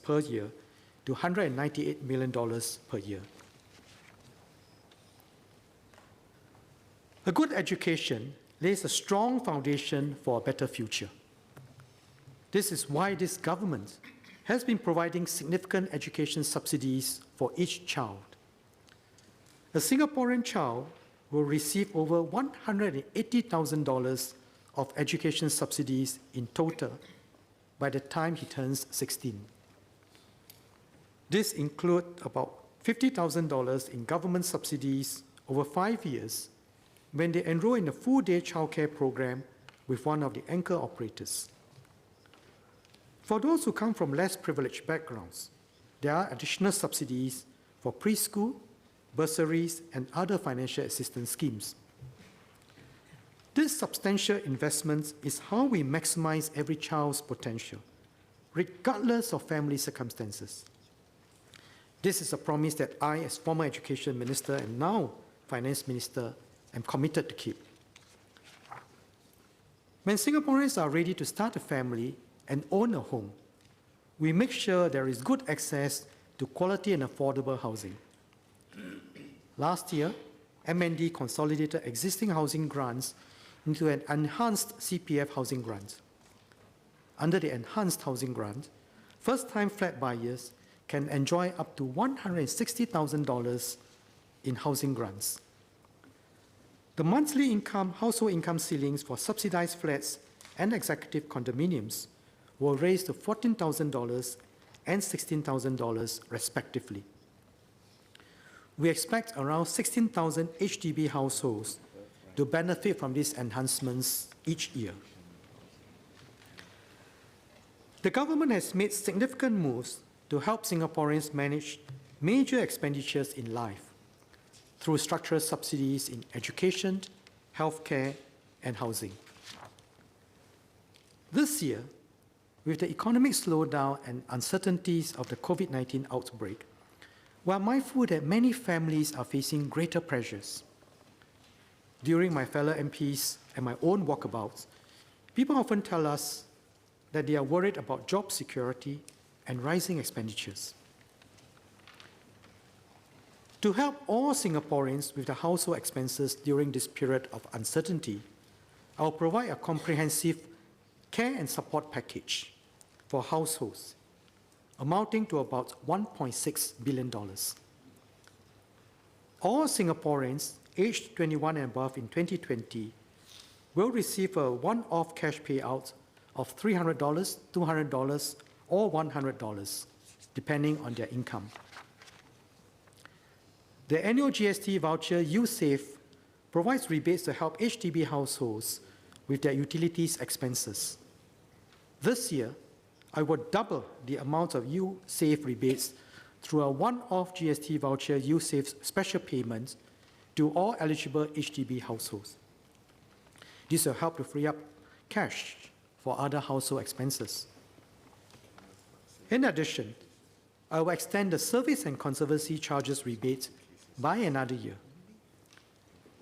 per year to $198 million per year. A good education lays a strong foundation for a better future. This is why this government has been providing significant education subsidies for each child. A Singaporean child will receive over $180,000 of education subsidies in total by the time he turns 16. This includes about $50,000 in government subsidies over 5 years when they enroll in a full-day childcare program with one of the anchor operators. For those who come from less privileged backgrounds, there are additional subsidies for preschool, bursaries, and other financial assistance schemes. This substantial investment is how we maximize every child's potential, regardless of family circumstances. This is a promise that I, as former Education Minister and now Finance Minister, am committed to keep. When Singaporeans are ready to start a family and own a home, we make sure there is good access to quality and affordable housing. Last year, MND consolidated existing housing grants into an enhanced CPF housing grant. Under the enhanced housing grant, first-time flat buyers can enjoy up to $160,000 in housing grants. The monthly household income ceilings for subsidized flats and executive condominiums were raised to $14,000 and $16,000 respectively. We expect around 16,000 HDB households to benefit from these enhancements each year. The government has made significant moves to help Singaporeans manage major expenditures in life through structural subsidies in education, healthcare, and housing. This year, with the economic slowdown and uncertainties of the COVID-19 outbreak, we are mindful that many families are facing greater pressures. During my fellow MPs and my own walkabouts, people often tell us that they are worried about job security and rising expenditures. To help all Singaporeans with the household expenses during this period of uncertainty, I will provide a comprehensive care and support package for households amounting to about $1.6 billion. All Singaporeans aged 21 and above in 2020 will receive a one-off cash payout of $300, $200, or $100, depending on their income. The annual GST voucher USAVE provides rebates to help HDB households with their utilities expenses. This year, I will double the amount of USAVE rebates through a one-off GST voucher USAVE special payment to all eligible HDB households. This will help to free up cash for other household expenses. In addition, I will extend the service and conservancy charges rebate by another year.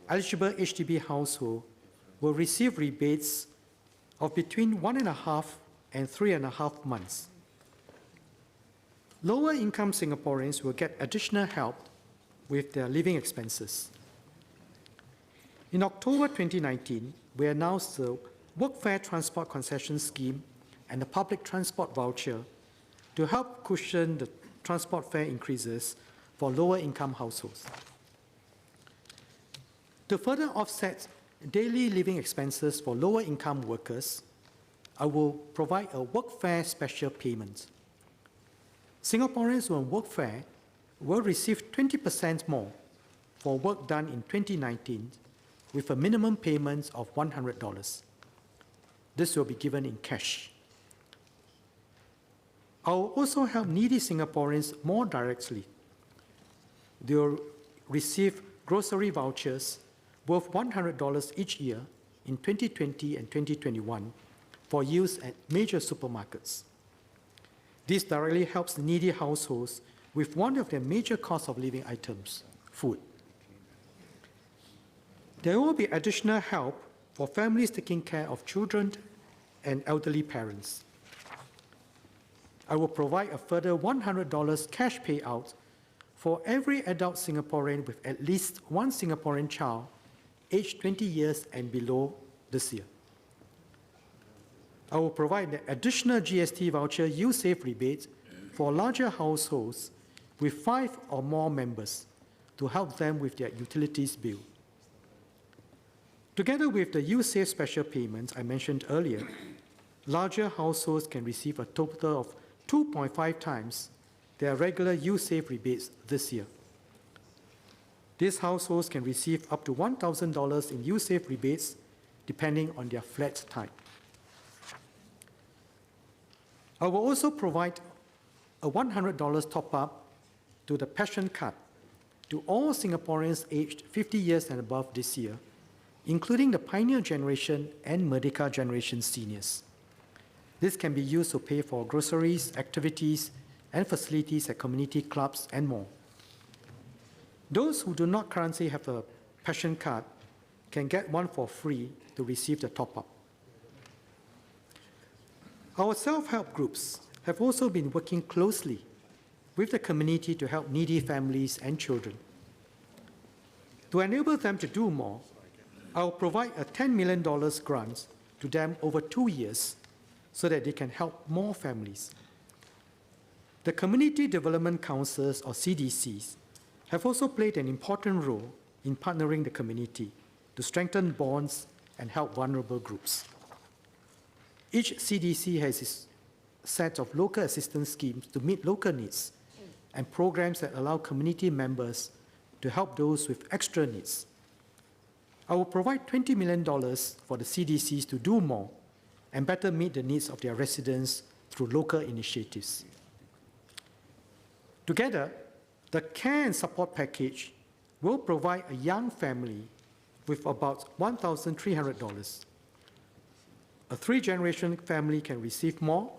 Eligible HDB households will receive rebates of between 1.5 and 3.5 months. Lower income Singaporeans will get additional help with their living expenses. In October 2019, we announced the Workfare Transport Concession Scheme and the Public Transport Voucher to help cushion the transport fare increases for lower income households. To further offset daily living expenses for lower income workers, I will provide a workfare special payment. Singaporeans who on workfare will receive 20% more for work done in 2019 with a minimum payment of $100. This will be given in cash. I will also help needy Singaporeans more directly. They will receive grocery vouchers worth $100 each year in 2020 and 2021 for use at major supermarkets. This directly helps needy households with one of their major cost of living items, food. There will be additional help for families taking care of children and elderly parents. I will provide a further $100 cash payout for every adult Singaporean with at least one Singaporean child aged 20 years and below this year. I will provide an additional GST voucher USAVE rebate for larger households with 5 or more members to help them with their utilities bill. Together with the USAVE special payments I mentioned earlier, larger households can receive a total of 2.5 times their regular USAVE rebates this year. These households can receive up to $1,000 in USAVE rebates depending on their flat type. I will also provide a $100 top-up to the Passion Card to all Singaporeans aged 50 years and above this year, including the Pioneer Generation and Merdeka Generation seniors. This can be used to pay for groceries, activities, and facilities at community clubs and more. Those who do not currently have a passion card can get one for free to receive the top-up. Our self-help groups have also been working closely with the community to help needy families and children. To enable them to do more, I will provide a $10 million grant to them over 2 years so that they can help more families. The Community Development Councils, or CDCs, have also played an important role in partnering the community to strengthen bonds and help vulnerable groups. Each CDC has its set of local assistance schemes to meet local needs and programs that allow community members to help those with extra needs. I will provide $20 million for the CDCs to do more and better meet the needs of their residents through local initiatives. Together, the Care and Support Package will provide a young family with about $1,300. A 3-generation family can receive more,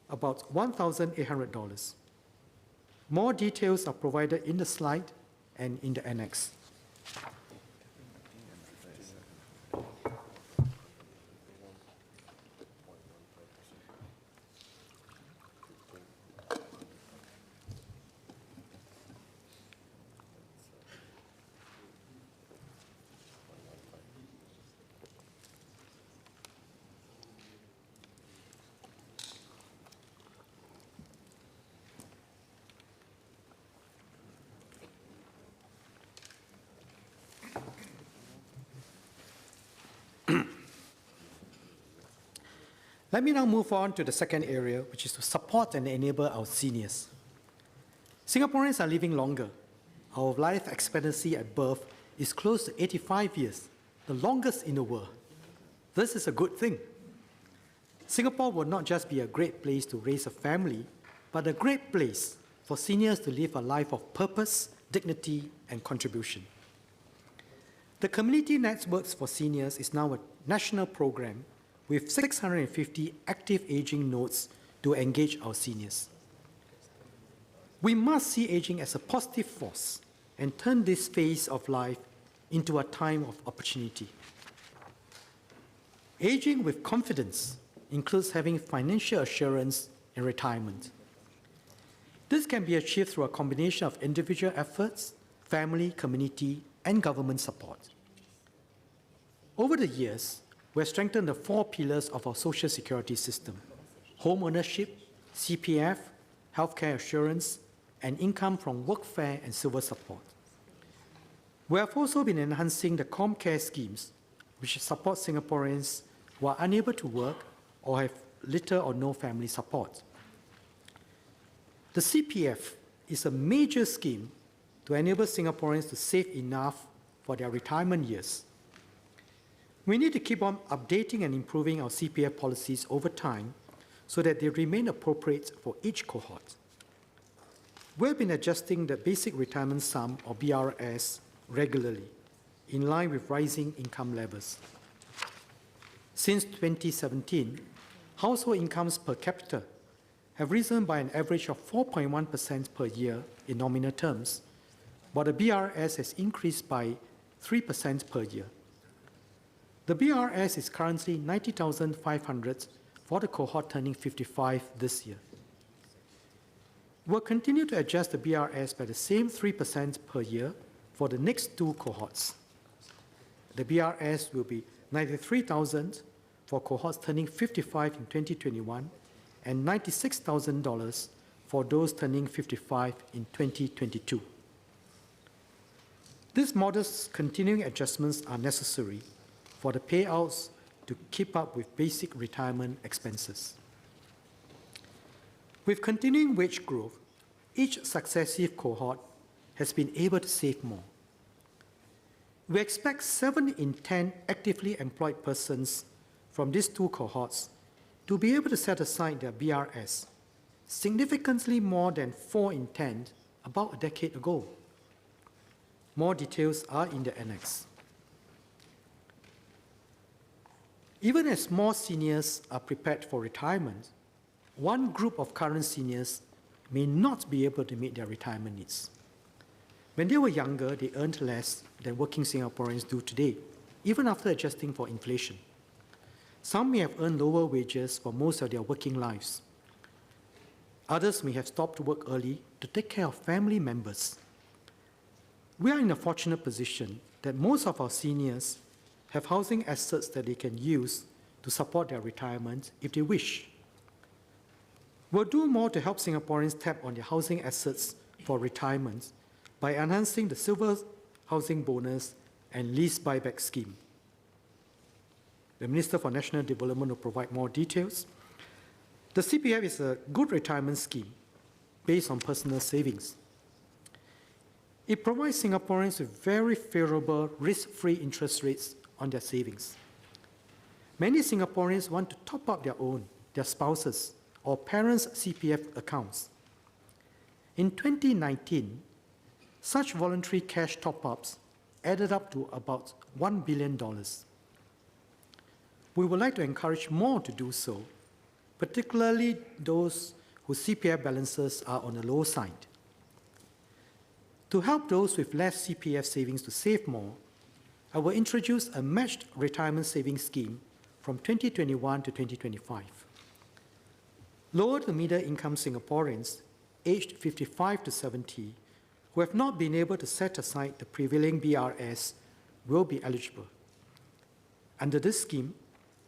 about $1,800. More details are provided in the slide and in the annex. Let me now move on to the second area, which is to support and enable our seniors. Singaporeans are living longer. Our life expectancy at birth is close to 85 years, the longest in the world. This is a good thing. Singapore will not just be a great place to raise a family, but a great place for seniors to live a life of purpose, dignity, and contribution. The Community Networks for Seniors is now a national program with 650 active aging nodes to engage our seniors. We must see aging as a positive force and turn this phase of life into a time of opportunity. Aging with confidence includes having financial assurance in retirement. This can be achieved through a combination of individual efforts, family, community, and government support. Over the years, we have strengthened the 4 pillars of our social security system: home ownership, CPF, healthcare assurance, and income from workfare and civil support. We have also been enhancing the ComCare schemes, which support Singaporeans who are unable to work or have little or no family support. The CPF is a major scheme to enable Singaporeans to save enough for their retirement years. We need to keep on updating and improving our CPF policies over time so that they remain appropriate for each cohort. We've been adjusting the basic retirement sum, or BRS, regularly, in line with rising income levels. Since 2017, household incomes per capita have risen by an average of 4.1% per year in nominal terms, while the BRS has increased by 3% per year. The BRS is currently 90,500 for the cohort turning 55 this year. We'll continue to adjust the BRS by the same 3% per year for the next 2 cohorts. The BRS will be 93,000 for cohorts turning 55 in 2021 and $96,000 for those turning 55 in 2022. These modest continuing adjustments are necessary for the payouts to keep up with basic retirement expenses. With continuing wage growth, each successive cohort has been able to save more. We expect 7 in 10 actively employed persons from these 2 cohorts to be able to set aside their BRS, significantly more than 4 in 10 about a decade ago. More details are in the annex. Even as more seniors are prepared for retirement, one group of current seniors may not be able to meet their retirement needs. When they were younger, they earned less than working Singaporeans do today, even after adjusting for inflation. Some may have earned lower wages for most of their working lives. Others may have stopped work early to take care of family members. We are in a fortunate position that most of our seniors have housing assets that they can use to support their retirement if they wish. We'll do more to help Singaporeans tap on their housing assets for retirement by enhancing the Silver Housing Bonus and Lease Buyback Scheme. The Minister for National Development will provide more details. The CPF is a good retirement scheme based on personal savings. It provides Singaporeans with very favorable risk-free interest rates on their savings. Many Singaporeans want to top up their own, their spouses, or parents' CPF accounts. In 2019, such voluntary cash top-ups added up to about $1 billion. We would like to encourage more to do so, particularly those whose CPF balances are on the low side. To help those with less CPF savings to save more, I will introduce a matched retirement savings scheme from 2021 to 2025. Lower to middle income Singaporeans aged 55 to 70 who have not been able to set aside the prevailing BRS will be eligible. Under this scheme,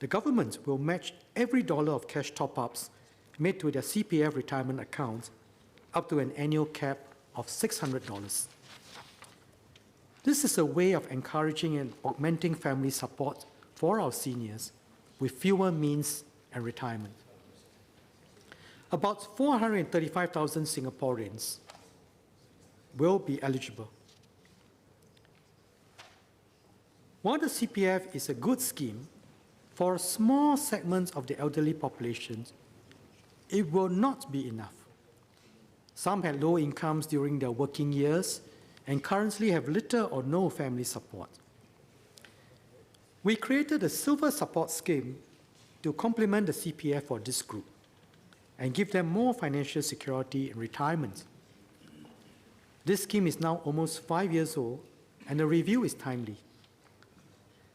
the government will match every dollar of cash top-ups made to their CPF retirement account up to an annual cap of $600. This is a way of encouraging and augmenting family support for our seniors with fewer means and retirement. About 435,000 Singaporeans will be eligible. While the CPF is a good scheme, for a small segment of the elderly population, it will not be enough. Some had low incomes during their working years and currently have little or no family support. We created a silver support scheme to complement the CPF for this group and give them more financial security in retirement. This scheme is now almost 5 years old, and the review is timely.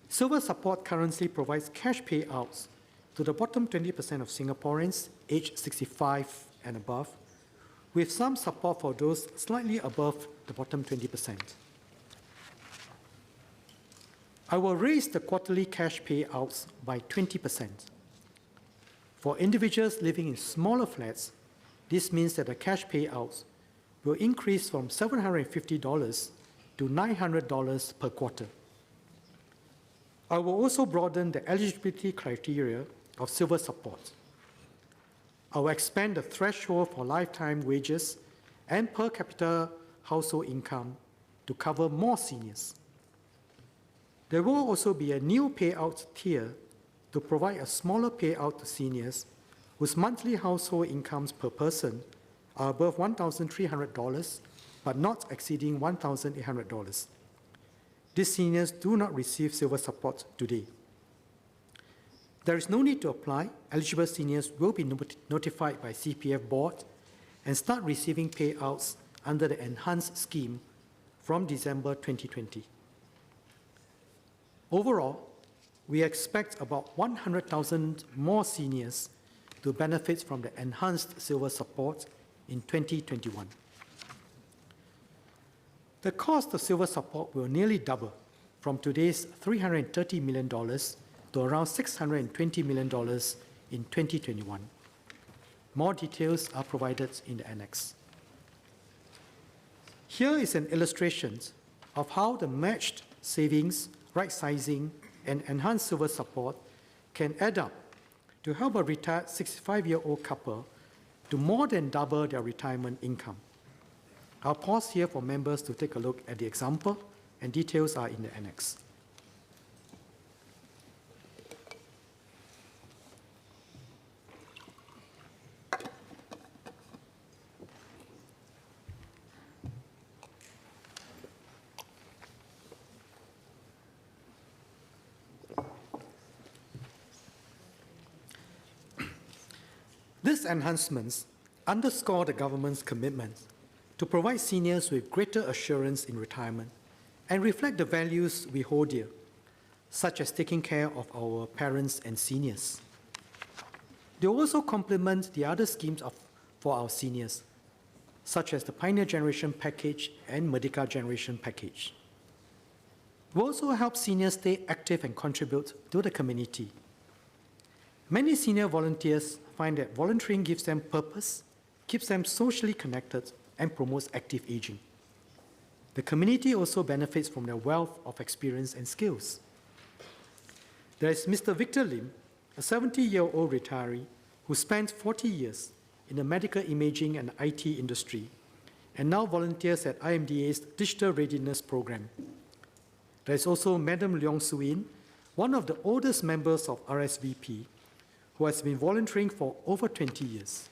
Silver support currently provides cash payouts to the bottom 20% of Singaporeans aged 65 and above, with some support for those slightly above the bottom 20%. I will raise the quarterly cash payouts by 20%. For individuals living in smaller flats, this means that the cash payouts will increase from $750 to $900 per quarter. I will also broaden the eligibility criteria of silver support. I will expand the threshold for lifetime wages and per capita household income to cover more seniors. There will also be a new payout tier to provide a smaller payout to seniors whose monthly household incomes per person are above $1,300 but not exceeding $1,800. These seniors do not receive silver support today. There is no need to apply. Eligible seniors will be notified by CPF board and start receiving payouts under the enhanced scheme from December 2020. Overall, we expect about 100,000 more seniors to benefit from the enhanced silver support in 2021. The cost of silver support will nearly double from today's $330 million to around $620 million in 2021. More details are provided in the annex. Here is an illustration of how the matched savings, right sizing, and enhanced silver support can add up to help a retired 65-year-old couple to more than double their retirement income. I'll pause here for members to take a look at the example, and details are in the annex. These enhancements underscore the government's commitment to provide seniors with greater assurance in retirement and reflect the values we hold dear, such as taking care of our parents and seniors. They also complement the other schemes for our seniors, such as the Pioneer Generation Package and Merdeka Generation Package. We also help seniors stay active and contribute to the community. Many senior volunteers find that volunteering gives them purpose, keeps them socially connected, and promotes active aging. The community also benefits from their wealth of experience and skills. There is Mr. Victor Lim, a 70-year-old retiree who spent 40 years in the medical imaging and IT industry and now volunteers at IMDA's Digital Readiness Program. There is also Madam Leong Soo-in, one of the oldest members of RSVP, who has been volunteering for over 20 years.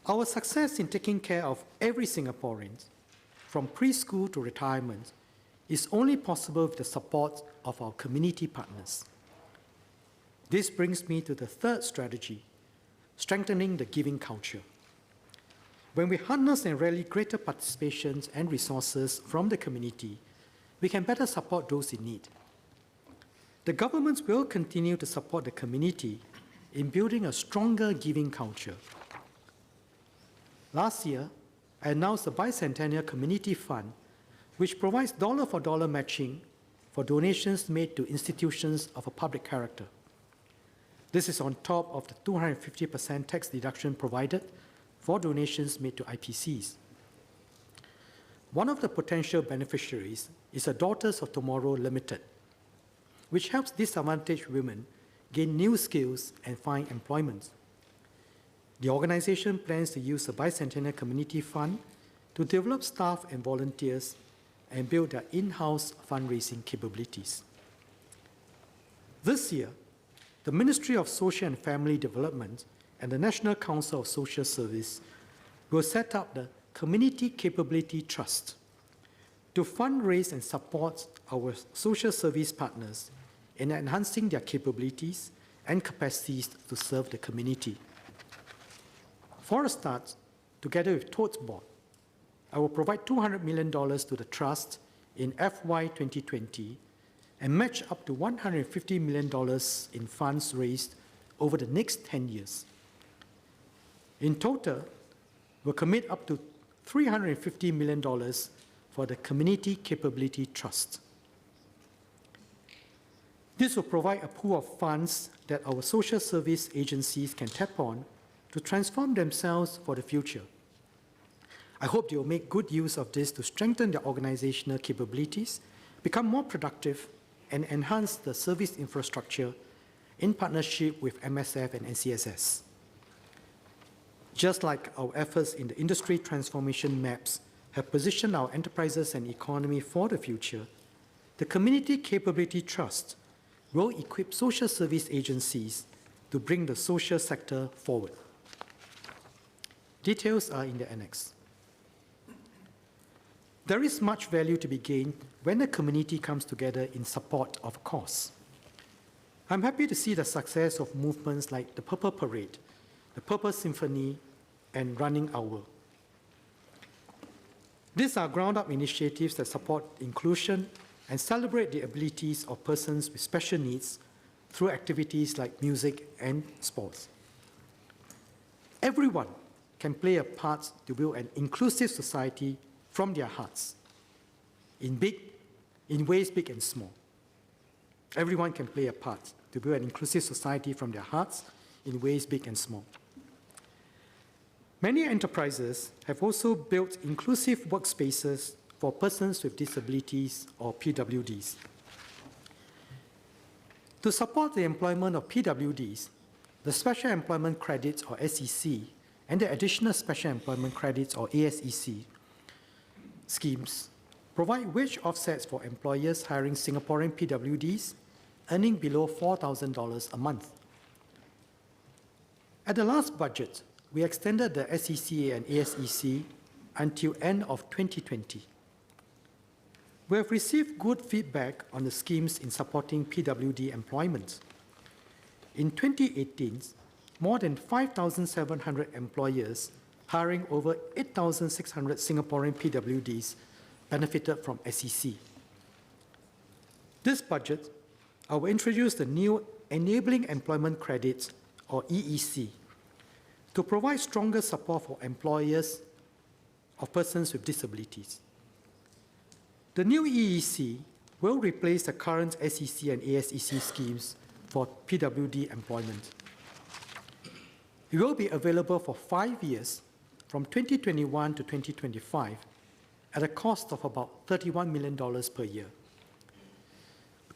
Our success in taking care of every Singaporean, from preschool to retirement, is only possible with the support of our community partners. This brings me to the third strategy, strengthening the giving culture. When we harness and rally greater participations and resources from the community, we can better support those in need. The government will continue to support the community in building a stronger giving culture. Last year, I announced the Bicentennial Community Fund, which provides dollar-for-dollar matching for donations made to institutions of a public character. This is on top of the 250% tax deduction provided for donations made to IPCs. One of the potential beneficiaries is the Daughters of Tomorrow Limited, which helps disadvantaged women gain new skills and find employment. The organization plans to use the Bicentennial Community Fund to develop staff and volunteers and build their in-house fundraising capabilities. This year, the Ministry of Social and Family Development and the National Council of Social Service will set up the Community Capability Trust to fundraise and support our social service partners in enhancing their capabilities and capacities to serve the community. For a start, together with Toad's Board, I will provide $200 million to the Trust in FY 2020 and match up to $150 million in funds raised over the next 10 years. In total, we'll commit up to $350 million for the Community Capability Trust. This will provide a pool of funds that our social service agencies can tap on to transform themselves for the future. I hope they will make good use of this to strengthen their organizational capabilities, become more productive, and enhance the service infrastructure in partnership with MSF and NCSS. Just like our efforts in the industry transformation maps have positioned our enterprises and economy for the future, the Community Capability Trust will equip social service agencies to bring the social sector forward. Details are in the annex. There is much value to be gained when the community comes together in support of a cause. I'm happy to see the success of movements like the Purple Parade, the Purple Symphony, and Running Hour. These are ground-up initiatives that support inclusion and celebrate the abilities of persons with special needs through activities like music and sports. Everyone can play a part to build an inclusive society from their hearts, in ways big and small. Everyone can play a part to build an inclusive society from their hearts in ways big and small. Many enterprises have also built inclusive workspaces for persons with disabilities or PWDs. To support the employment of PWDs, the Special Employment Credits or SEC and the Additional Special Employment Credits or ASEC schemes provide wage offsets for employers hiring Singaporean PWDs earning below $4,000 a month. At the last budget, we extended the SECA and ASEC until end of 2020. We have received good feedback on the schemes in supporting PWD employment. In 2018, more than 5,700 employers hiring over 8,600 Singaporean PWDs benefited from SEC. This budget, I will introduce the new Enabling Employment Credit, or EEC, to provide stronger support for employers of persons with disabilities. The new EEC will replace the current SEC and ASEC schemes for PWD employment. It will be available for 5 years, from 2021 to 2025, at a cost of about $31 million per year.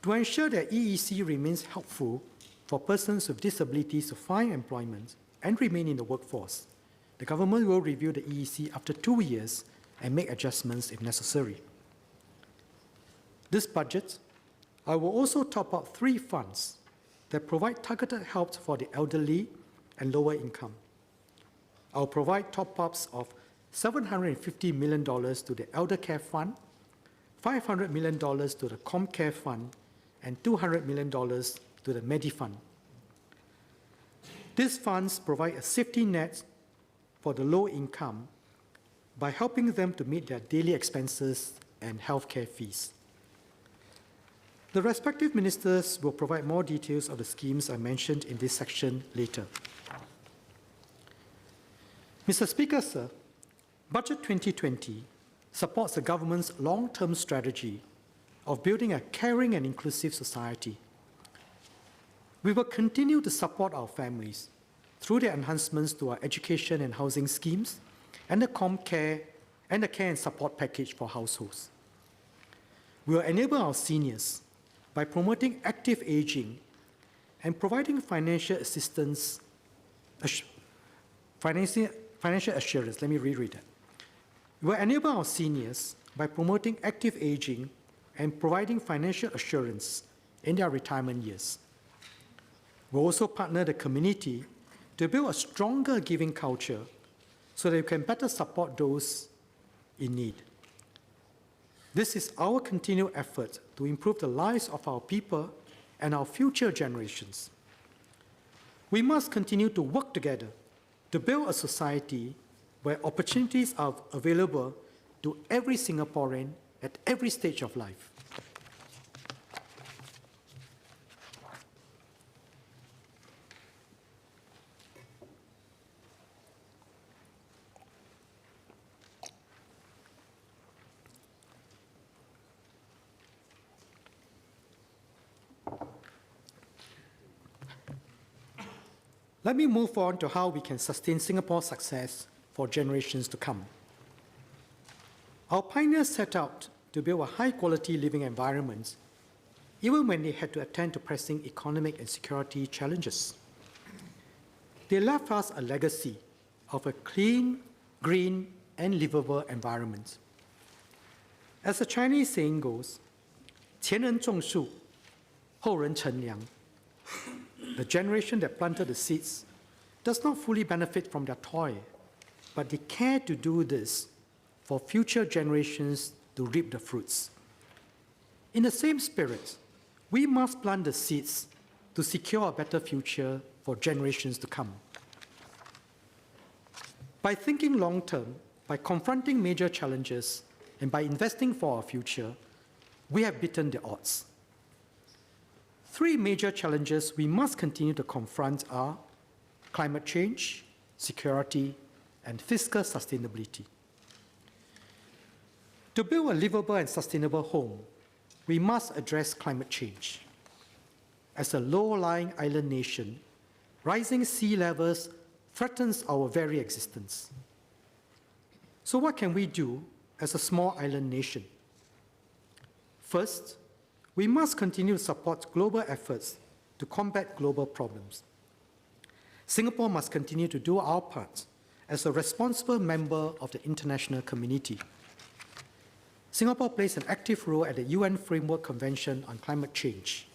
To ensure that EEC remains helpful for persons with disabilities to find employment and remain in the workforce, the government will review the EEC after 2 years and make adjustments if necessary. This budget, I will also top up 3 funds that provide targeted help for the elderly and lower income. I'll provide top-ups of $750 million to the Elder Care Fund, $500 million to the ComCare Fund, and $200 million to the MediFund. These funds provide a safety net for the low income by helping them to meet their daily expenses and healthcare fees. The respective ministers will provide more details of the schemes I mentioned in this section later. Mr. Speaker, sir, Budget 2020 supports the government's long-term strategy of building a caring and inclusive society. We will continue to support our families through the enhancements to our education and housing schemes and the ComCare and the care and support package for households. We will enable our seniors by promoting active aging and providing financial assistance, financial assurance. Let me reread that. We will enable our seniors by promoting active aging and providing financial assurance in their retirement years. We'll also partner the community to build a stronger giving culture so that we can better support those in need. This is our continued effort to improve the lives of our people and our future generations. We must continue to work together to build a society where opportunities are available to every Singaporean at every stage of life. Let me move on to how we can sustain Singapore's success for generations to come. Our pioneers set out to build a high-quality living environment, even when they had to attend to pressing economic and security challenges. They left us a legacy of a clean, green, and livable environment. As the Chinese saying goes, 前人种树，后人乘凉. The generation that planted the seeds does not fully benefit from their toil, but they care to do this for future generations to reap the fruits. In the same spirit, we must plant the seeds to secure a better future for generations to come. By thinking long-term, by confronting major challenges, and by investing for our future, we have beaten the odds. 3 major challenges we must continue to confront are climate change, security, and fiscal sustainability. To build a livable and sustainable home, we must address climate change. As a low-lying island nation, rising sea levels threatens our very existence. So what can we do as a small island nation? First, we must continue to support global efforts to combat global problems. Singapore must continue to do our part as a responsible member of the international community. Singapore plays an active role at the UN Framework Convention on Climate Change.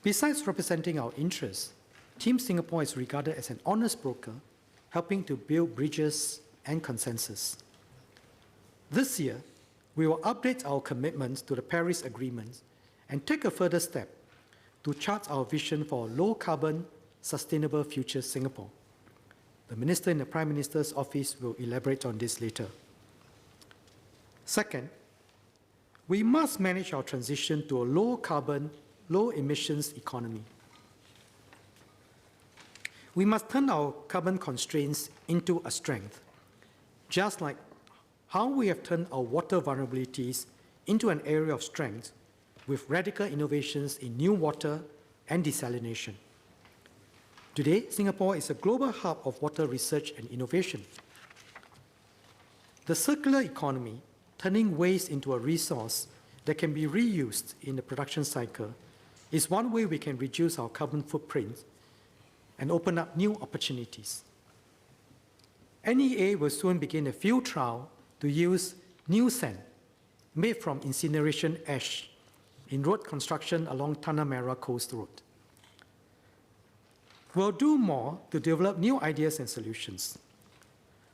Besides representing our interests, Team Singapore is regarded as an honest broker, helping to build bridges and consensus. This year, we will update our commitments to the Paris Agreement and take a further step to chart our vision for a low-carbon, sustainable future Singapore. The Minister in the Prime Minister's office will elaborate on this later. Second, we must manage our transition to a low-carbon, low-emissions economy. We must turn our carbon constraints into a strength, just like how we have turned our water vulnerabilities into an area of strength with radical innovations in new water and desalination. Today, Singapore is a global hub of water research and innovation. The circular economy, turning waste into a resource that can be reused in the production cycle, is one way we can reduce our carbon footprint and open up new opportunities. NEA will soon begin a field trial to use new sand made from incineration ash in road construction along Tanah Merah Coast Road. We'll do more to develop new ideas and solutions.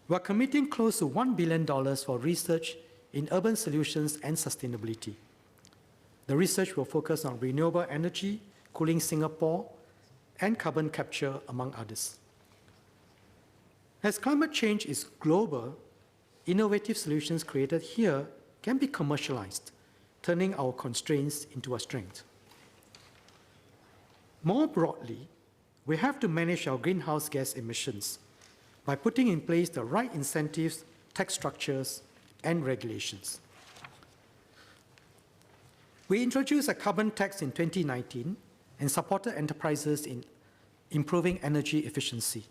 We're committing close to $1 billion for research in urban solutions and sustainability. The research will focus on renewable energy, cooling Singapore, and carbon capture, among others. As climate change is global, innovative solutions created here can be commercialized, turning our constraints into a strength. More broadly, we have to manage our greenhouse gas emissions by putting in place the right incentives, tax structures, and regulations. We introduced a carbon tax in 2019 and supported enterprises in improving energy efficiency.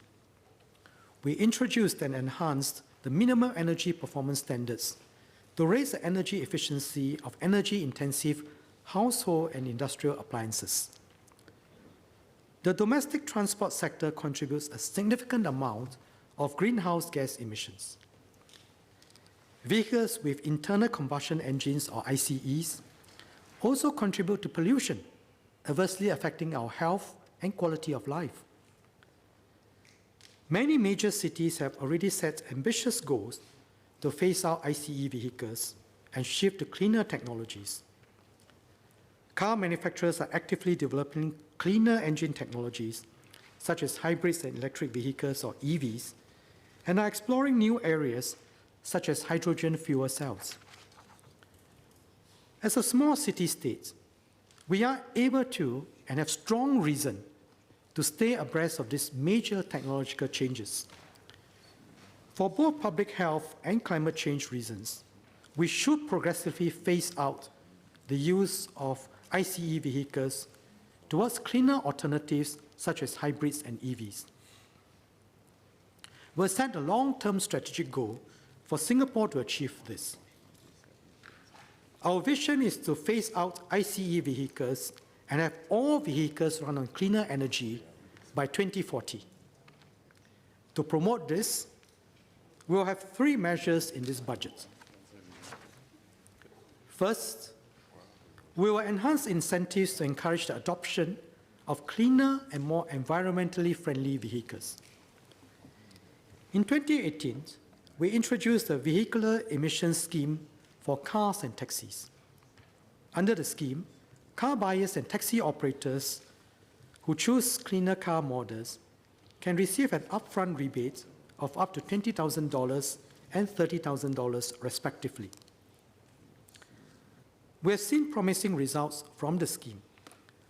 We introduced and enhanced the minimum energy performance standards to raise the energy efficiency of energy-intensive household and industrial appliances. The domestic transport sector contributes a significant amount of greenhouse gas emissions. Vehicles with internal combustion engines, or ICEs, also contribute to pollution, adversely affecting our health and quality of life. Many major cities have already set ambitious goals to phase out ICE vehicles and shift to cleaner technologies. Car manufacturers are actively developing cleaner engine technologies, such as hybrids and electric vehicles, or EVs, and are exploring new areas, such as hydrogen fuel cells. As a small city-state, we are able to and have strong reason to stay abreast of these major technological changes. For both public health and climate change reasons, we should progressively phase out the use of ICE vehicles towards cleaner alternatives such as hybrids and EVs. We'll set a long-term strategic goal for Singapore to achieve this. Our vision is to phase out ICE vehicles and have all vehicles run on cleaner energy by 2040. To promote this, we'll have 3 measures in this budget. First, we will enhance incentives to encourage the adoption of cleaner and more environmentally friendly vehicles. In 2018, we introduced a vehicular emissions scheme for cars and taxis. Under the scheme, car buyers and taxi operators who choose cleaner car models can receive an upfront rebate of up to $20,000 and $30,000 respectively. We have seen promising results from the scheme.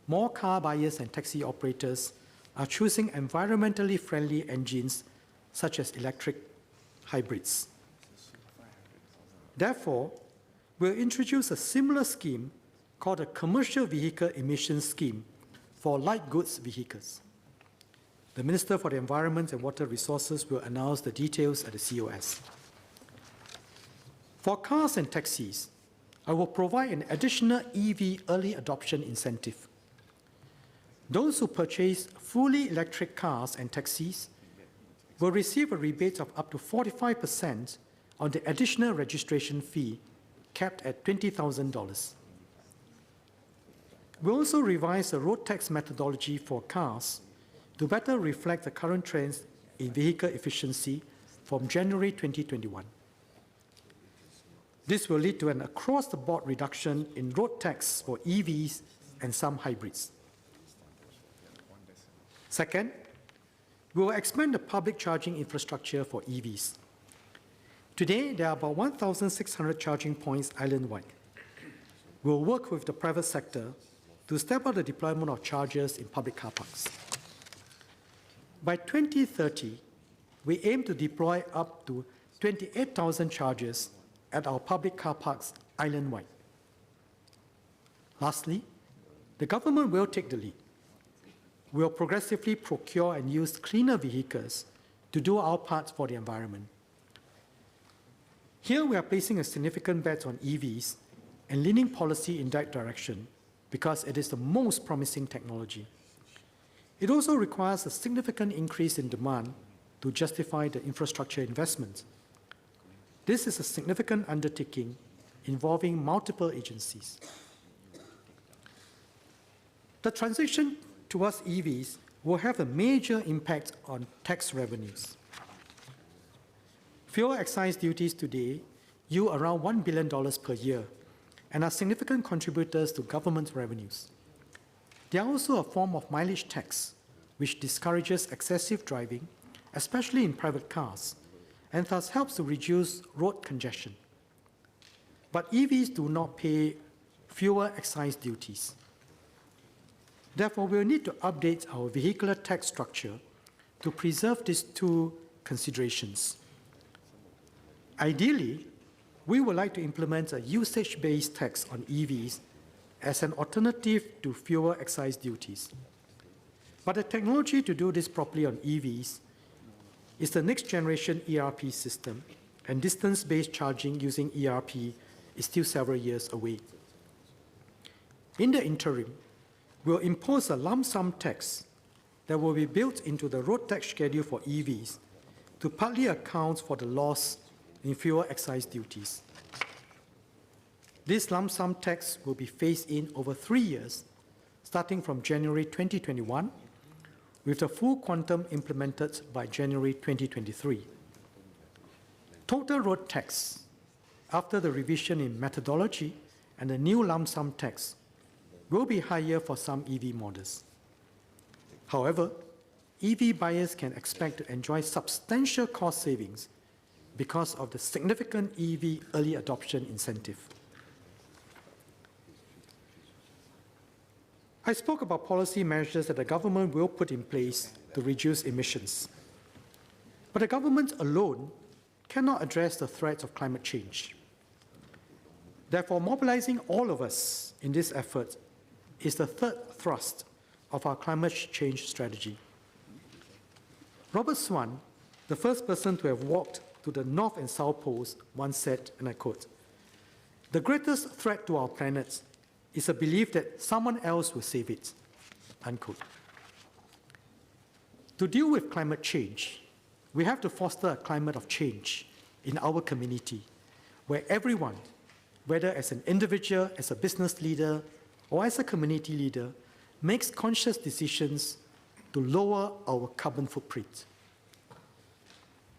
More car buyers and taxi operators are choosing environmentally friendly engines such as electric hybrids. Therefore, we'll introduce a similar scheme called a Commercial Vehicle Emissions Scheme for light goods vehicles. The Minister for the Environment and Water Resources will announce the details at the COS. For cars and taxis, I will provide an additional EV early adoption incentive. Those who purchase fully electric cars and taxis will receive a rebate of up to 45% on the additional registration fee, capped at $20,000. We also revised the road tax methodology for cars to better reflect the current trends in vehicle efficiency from January 2021. This will lead to an across-the-board reduction in road tax for EVs and some hybrids. Second, we will expand the public charging infrastructure for EVs. Today, there are about 1,600 charging points island-wide. We will work with the private sector to step up the deployment of chargers in public car parks. By 2030, we aim to deploy up to 28,000 chargers at our public car parks island-wide. Lastly, the government will take the lead. We will progressively procure and use cleaner vehicles to do our part for the environment. Here we are placing a significant bet on EVs and leaning policy in that direction because it is the most promising technology. It also requires a significant increase in demand to justify the infrastructure investment. This is a significant undertaking involving multiple agencies. The transition towards EVs will have a major impact on tax revenues. Fuel excise duties today yield around $1 billion per year and are significant contributors to government revenues. They are also a form of mileage tax, which discourages excessive driving, especially in private cars, and thus helps to reduce road congestion. But EVs do not pay fuel excise duties. Therefore, we will need to update our vehicular tax structure to preserve these two considerations. Ideally, we would like to implement a usage-based tax on EVs as an alternative to fuel excise duties. But the technology to do this properly on EVs is the next generation ERP system, and distance-based charging using ERP is still several years away. In the interim, we'll impose a lump sum tax that will be built into the road tax schedule for EVs to partly account for the loss in fuel excise duties. This lump sum tax will be phased in over 3 years, starting from January 2021, with the full quantum implemented by January 2023. Total road tax, after the revision in methodology and the new lump sum tax, will be higher for some EV models. However, EV buyers can expect to enjoy substantial cost savings because of the significant EV early adoption incentive. I spoke about policy measures that the government will put in place to reduce emissions. But the government alone cannot address the threats of climate change. Therefore, mobilizing all of us in this effort is the third thrust of our climate change strategy. Robert Swan, the first person to have walked to the North and South Poles, once said, and I quote, "The greatest threat to our planet is a belief that someone else will save it," unquote. To deal with climate change, we have to foster a climate of change in our community, where everyone, whether as an individual, as a business leader, or as a community leader, makes conscious decisions to lower our carbon footprint.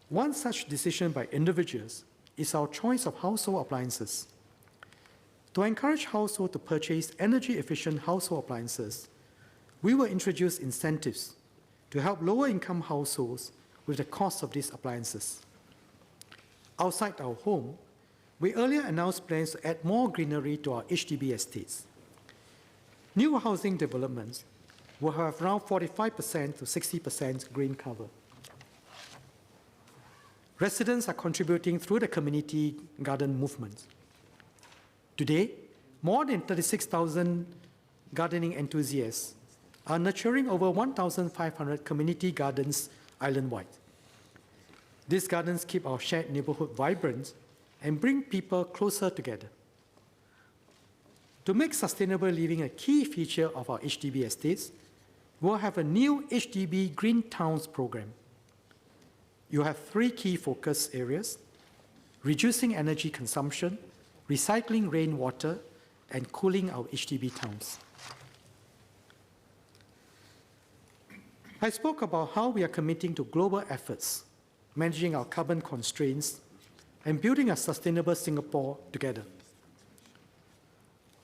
One such decision by individuals is our choice of household appliances. To encourage households to purchase energy-efficient household appliances, we will introduce incentives to help lower-income households with the cost of these appliances. Outside our home, we earlier announced plans to add more greenery to our HDB estates. New housing developments will have around 45% to 60% green cover. Residents are contributing through the community garden movement. Today, more than 36,000 gardening enthusiasts are nurturing over 1,500 community gardens island-wide. These gardens keep our shared neighborhood vibrant and bring people closer together. To make sustainable living a key feature of our HDB estates, we'll have a new HDB Green Towns program. You have 3 key focus areas: reducing energy consumption, recycling rainwater, and cooling our HDB towns. I spoke about how we are committing to global efforts, managing our carbon constraints, and building a sustainable Singapore together.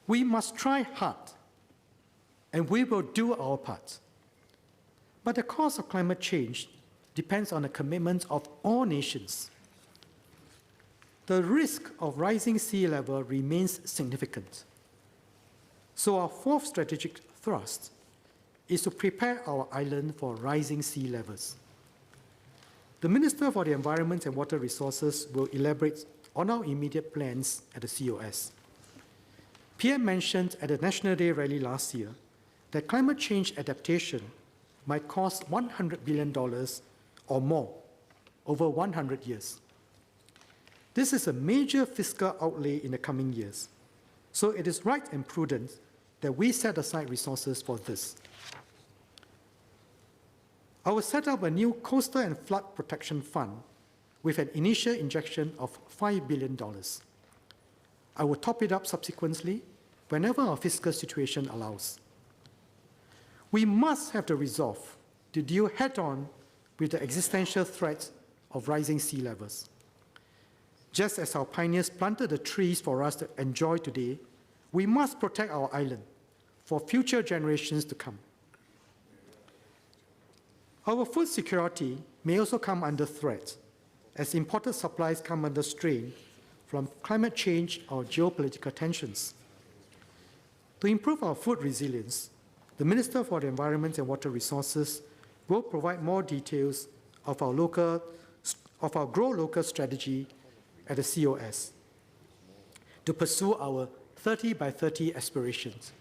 We must try hard, and we will do our part. But the cost of climate change depends on the commitment of all nations. The risk of rising sea level remains significant. So our fourth strategic thrust is to prepare our island for rising sea levels. The Minister for the Environment and Water Resources will elaborate on our immediate plans at the COS. PM mentioned at the National Day rally last year that climate change adaptation might cost $100 billion or more over 100 years. This is a major fiscal outlay in the coming years, so it is right and prudent that we set aside resources for this. I will set up a new coastal and flood protection fund with an initial injection of $5 billion. I will top it up subsequently whenever our fiscal situation allows. We must have the resolve to deal head-on with the existential threat of rising sea levels. Just as our pioneers planted the trees for us to enjoy today, we must protect our island for future generations to come. Our food security may also come under threat as imported supplies come under strain from climate change or geopolitical tensions. To improve our food resilience, the Minister for the Environment and Water Resources will provide more details of our Grow Local strategy at the COS to pursue our 30 by 30 aspirations.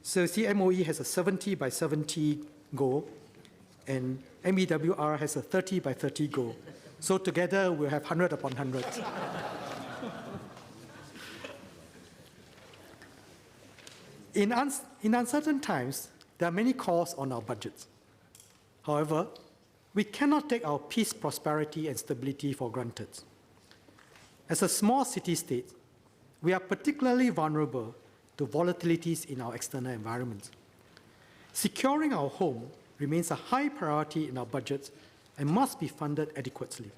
So CMOE has a 70 by 70 goal, and MEWR has a 30 by 30 goal. So together we'll have 100 upon 100. In uncertain times, there are many calls on our budget. However, we cannot take our peace, prosperity, and stability for granted. As a small city-state, we are particularly vulnerable to volatilities in our external environment. Securing our home remains a high priority in our budget and must be funded adequately.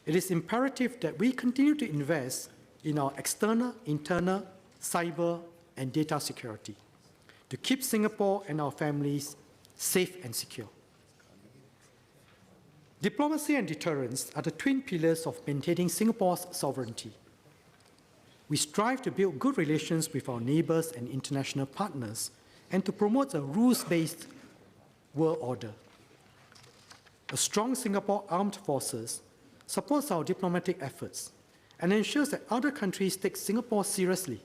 It is imperative that we continue to invest in our external, internal, cyber, and data security to keep Singapore and our families safe and secure. Diplomacy and deterrence are the twin pillars of maintaining Singapore's sovereignty. We strive to build good relations with our neighbours and international partners and to promote a rules-based world order. A strong Singapore armed forces supports our diplomatic efforts and ensures that other countries take Singapore seriously.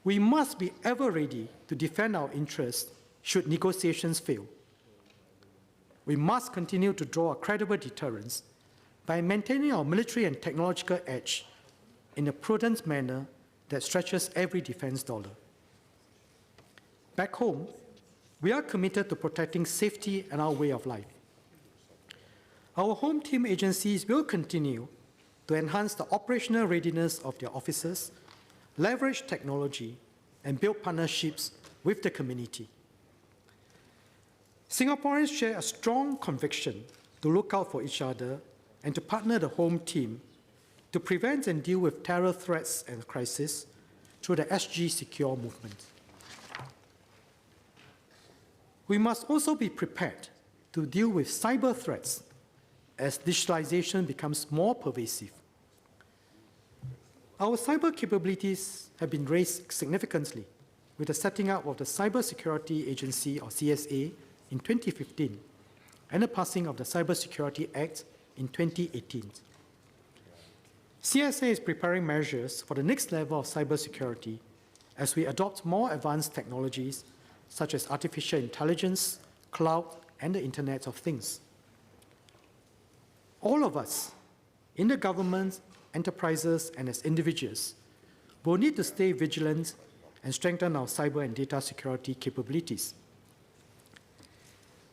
We must be ever ready to defend our interests should negotiations fail. We must continue to draw a credible deterrence by maintaining our military and technological edge in a prudent manner that stretches every defense dollar. Back home, we are committed to protecting safety and our way of life. Our home team agencies will continue to enhance the operational readiness of their officers, leverage technology, and build partnerships with the community. Singaporeans share a strong conviction to look out for each other and to partner the home team to prevent and deal with terror threats and crises through the SG Secure movement. We must also be prepared to deal with cyber threats as digitalization becomes more pervasive. Our cyber capabilities have been raised significantly with the setting up of the Cybersecurity Agency, or CSA, in 2015, and the passing of the Cybersecurity Act in 2018. CSA is preparing measures for the next level of cybersecurity as we adopt more advanced technologies such as artificial intelligence, cloud, and the Internet of Things. All of us, in the government, enterprises, and as individuals, will need to stay vigilant and strengthen our cyber and data security capabilities.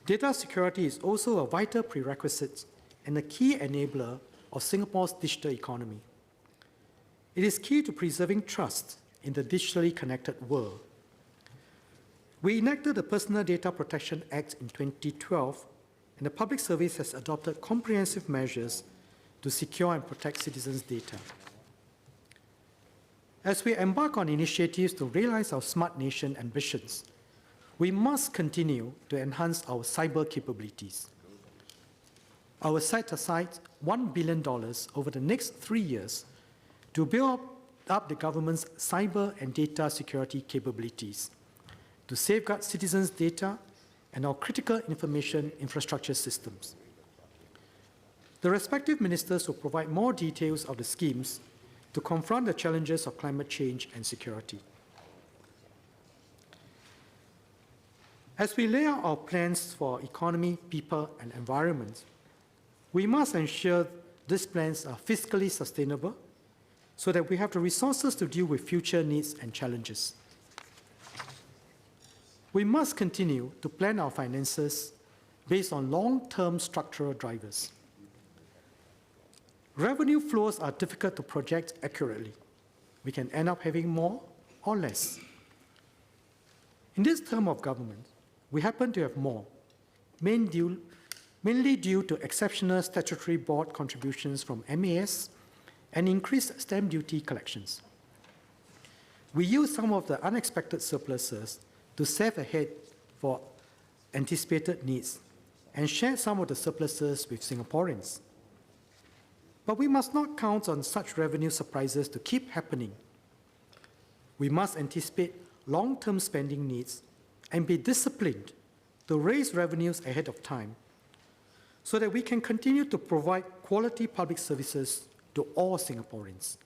Data security is also a vital prerequisite and a key enabler of Singapore's digital economy. It is key to preserving trust in the digitally connected world. We enacted the Personal Data Protection Act in 2012, and the Public Service has adopted comprehensive measures to secure and protect citizens' data. As we embark on initiatives to realize our Smart Nation ambitions, we must continue to enhance our cyber capabilities. I will set aside $1 billion over the next 3 years to build up the government's cyber and data security capabilities, to safeguard citizens' data and our critical information infrastructure systems. The respective ministers will provide more details of the schemes to confront the challenges of climate change and security. As we lay out our plans for economy, people, and environment, we must ensure these plans are fiscally sustainable so that we have the resources to deal with future needs and challenges. We must continue to plan our finances based on long-term structural drivers. Revenue flows are difficult to project accurately. We can end up having more or less. In this term of government, we happen to have more, mainly due to exceptional statutory board contributions from MAS and increased stamp duty collections. We use some of the unexpected surpluses to save ahead for anticipated needs and share some of the surpluses with Singaporeans. But we must not count on such revenue surprises to keep happening. We must anticipate long-term spending needs and be disciplined to raise revenues ahead of time so that we can continue to provide quality public services to all Singaporeans.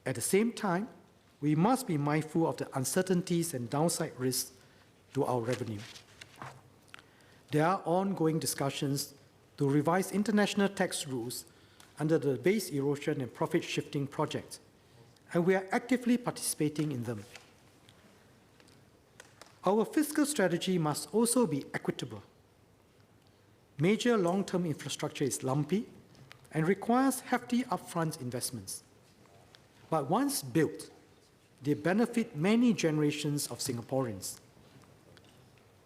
At the same time, we must be mindful of the uncertainties and downside risks to our revenue. There are ongoing discussions to revise international tax rules under the Base Erosion and Profit Shifting Project, and we are actively participating in them. Our fiscal strategy must also be equitable. Major long-term infrastructure is lumpy and requires hefty upfront investments. But once built, they benefit many generations of Singaporeans.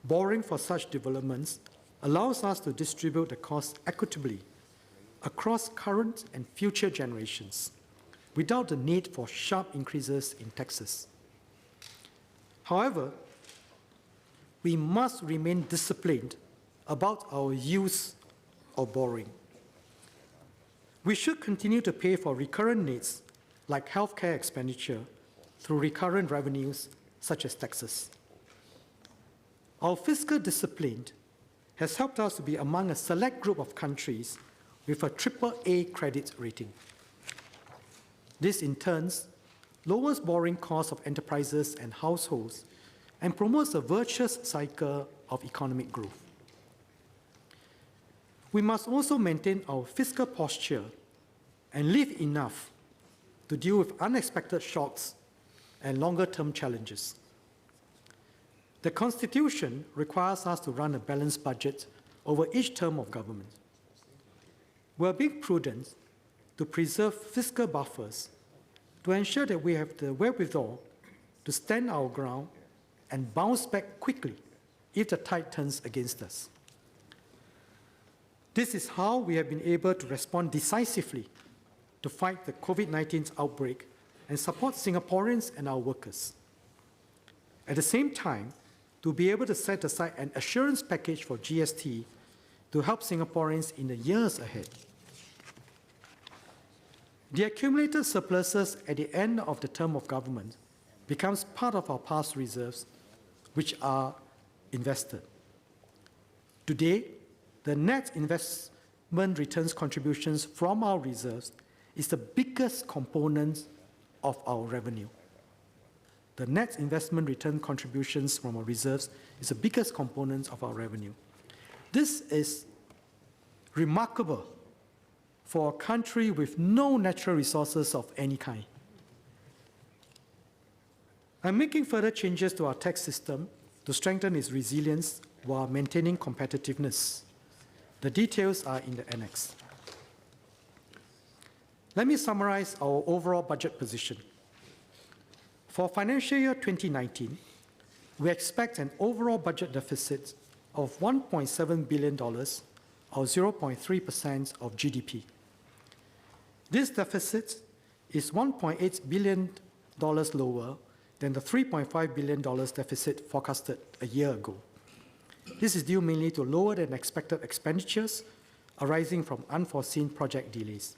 Borrowing for such developments allows us to distribute the cost equitably across current and future generations without the need for sharp increases in taxes. However, we must remain disciplined about our use of borrowing. We should continue to pay for recurrent needs like healthcare expenditure through recurrent revenues such as taxes. Our fiscal discipline has helped us to be among a select group of countries with a AAA credit rating. This, in turn, lowers borrowing costs of enterprises and households and promotes a virtuous cycle of economic growth. We must also maintain our fiscal posture and live enough to deal with unexpected shocks and longer-term challenges. The Constitution requires us to run a balanced budget over each term of government. We are being prudent to preserve fiscal buffers to ensure that we have the wherewithal to stand our ground and bounce back quickly if the tide turns against us. This is how we have been able to respond decisively to fight the COVID-19 outbreak and support Singaporeans and our workers. At the same time, to be able to set aside an assurance package for GST to help Singaporeans in the years ahead. The accumulated surpluses at the end of the term of government becomes part of our past reserves, which are invested. Today, the net investment returns contributions from our reserves is the biggest component of our revenue. The net investment return contributions from our reserves is the biggest component of our revenue. This is remarkable for a country with no natural resources of any kind. I'm making further changes to our tax system to strengthen its resilience while maintaining competitiveness. The details are in the annex. Let me summarize our overall budget position. For financial year 2019, we expect an overall budget deficit of $1.7 billion, or 0.3% of GDP. This deficit is $1.8 billion lower than the $3.5 billion deficit forecasted a year ago. This is due mainly to lower than expected expenditures arising from unforeseen project delays.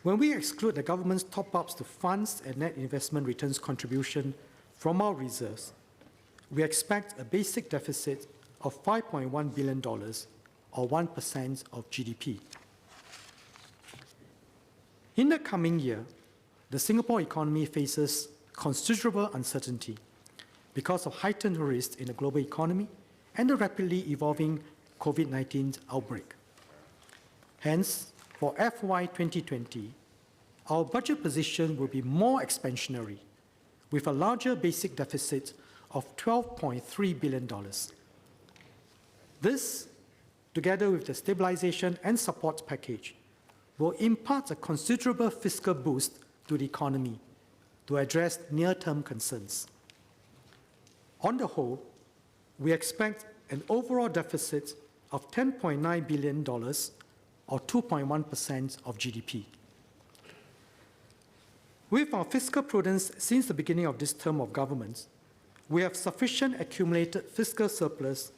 When we exclude the government's top-ups to funds and net investment returns contribution from our reserves, we expect a basic deficit of $5.1 billion, or 1% of GDP. In the coming year, the Singapore economy faces considerable uncertainty because of heightened risks in the global economy and the rapidly evolving COVID-19 outbreak. Hence, for FY 2020, our budget position will be more expansionary, with a larger basic deficit of $12.3 billion. This, together with the stabilization and support package, will impart a considerable fiscal boost to the economy to address near-term concerns. On the whole, we expect an overall deficit of $10.9 billion, or 2.1% of GDP. With our fiscal prudence since the beginning of this term of government, we have sufficient accumulated fiscal surplus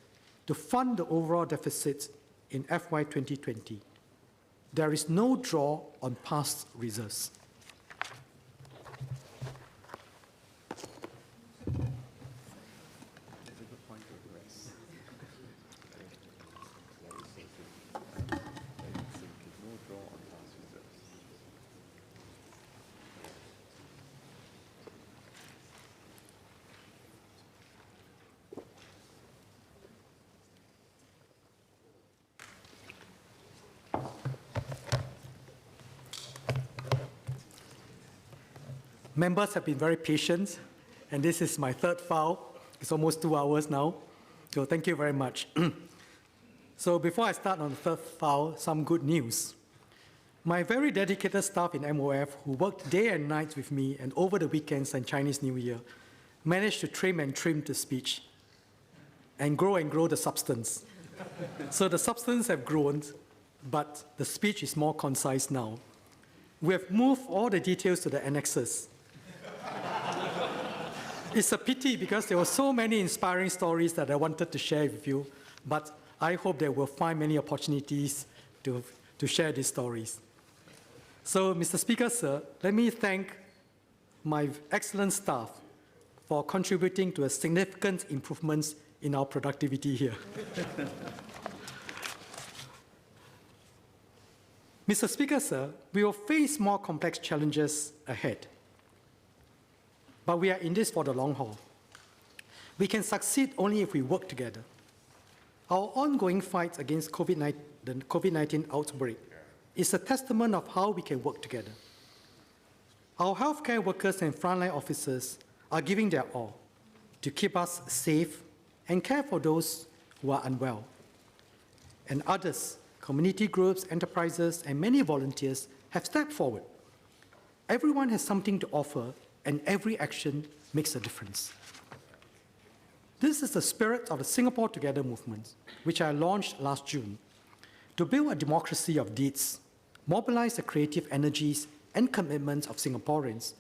to fund the overall deficit in FY 2020. There is no draw on past reserves. Members have been very patient, and this is my third file. It's almost 2 hours now, so thank you very much. So before I start on the third file, some good news. My very dedicated staff in MOF, who worked day and night with me and over the weekends and Chinese New Year, managed to trim and trim the speech and grow the substance. So the substance have grown, but the speech is more concise now. We have moved all the details to the annexes. It's a pity because there were so many inspiring stories that I wanted to share with you, but I hope that we'll find many opportunities to share these stories. So, Mr. Speaker, sir, let me thank my excellent staff for contributing to a significant improvements in our productivity here. Mr. Speaker, sir, we will face more complex challenges ahead. But we are in this for the long haul. We can succeed only if we work together. Our ongoing fight against the COVID-19 outbreak is a testament of how we can work together. Our healthcare workers and frontline officers are giving their all to keep us safe and care for those who are unwell. And others, community groups, enterprises, and many volunteers have stepped forward. Everyone has something to offer, and every action makes a difference. This is the spirit of the Singapore Together movement, which I launched last June, to build a democracy of deeds, mobilize the creative energies and commitments of Singaporeans,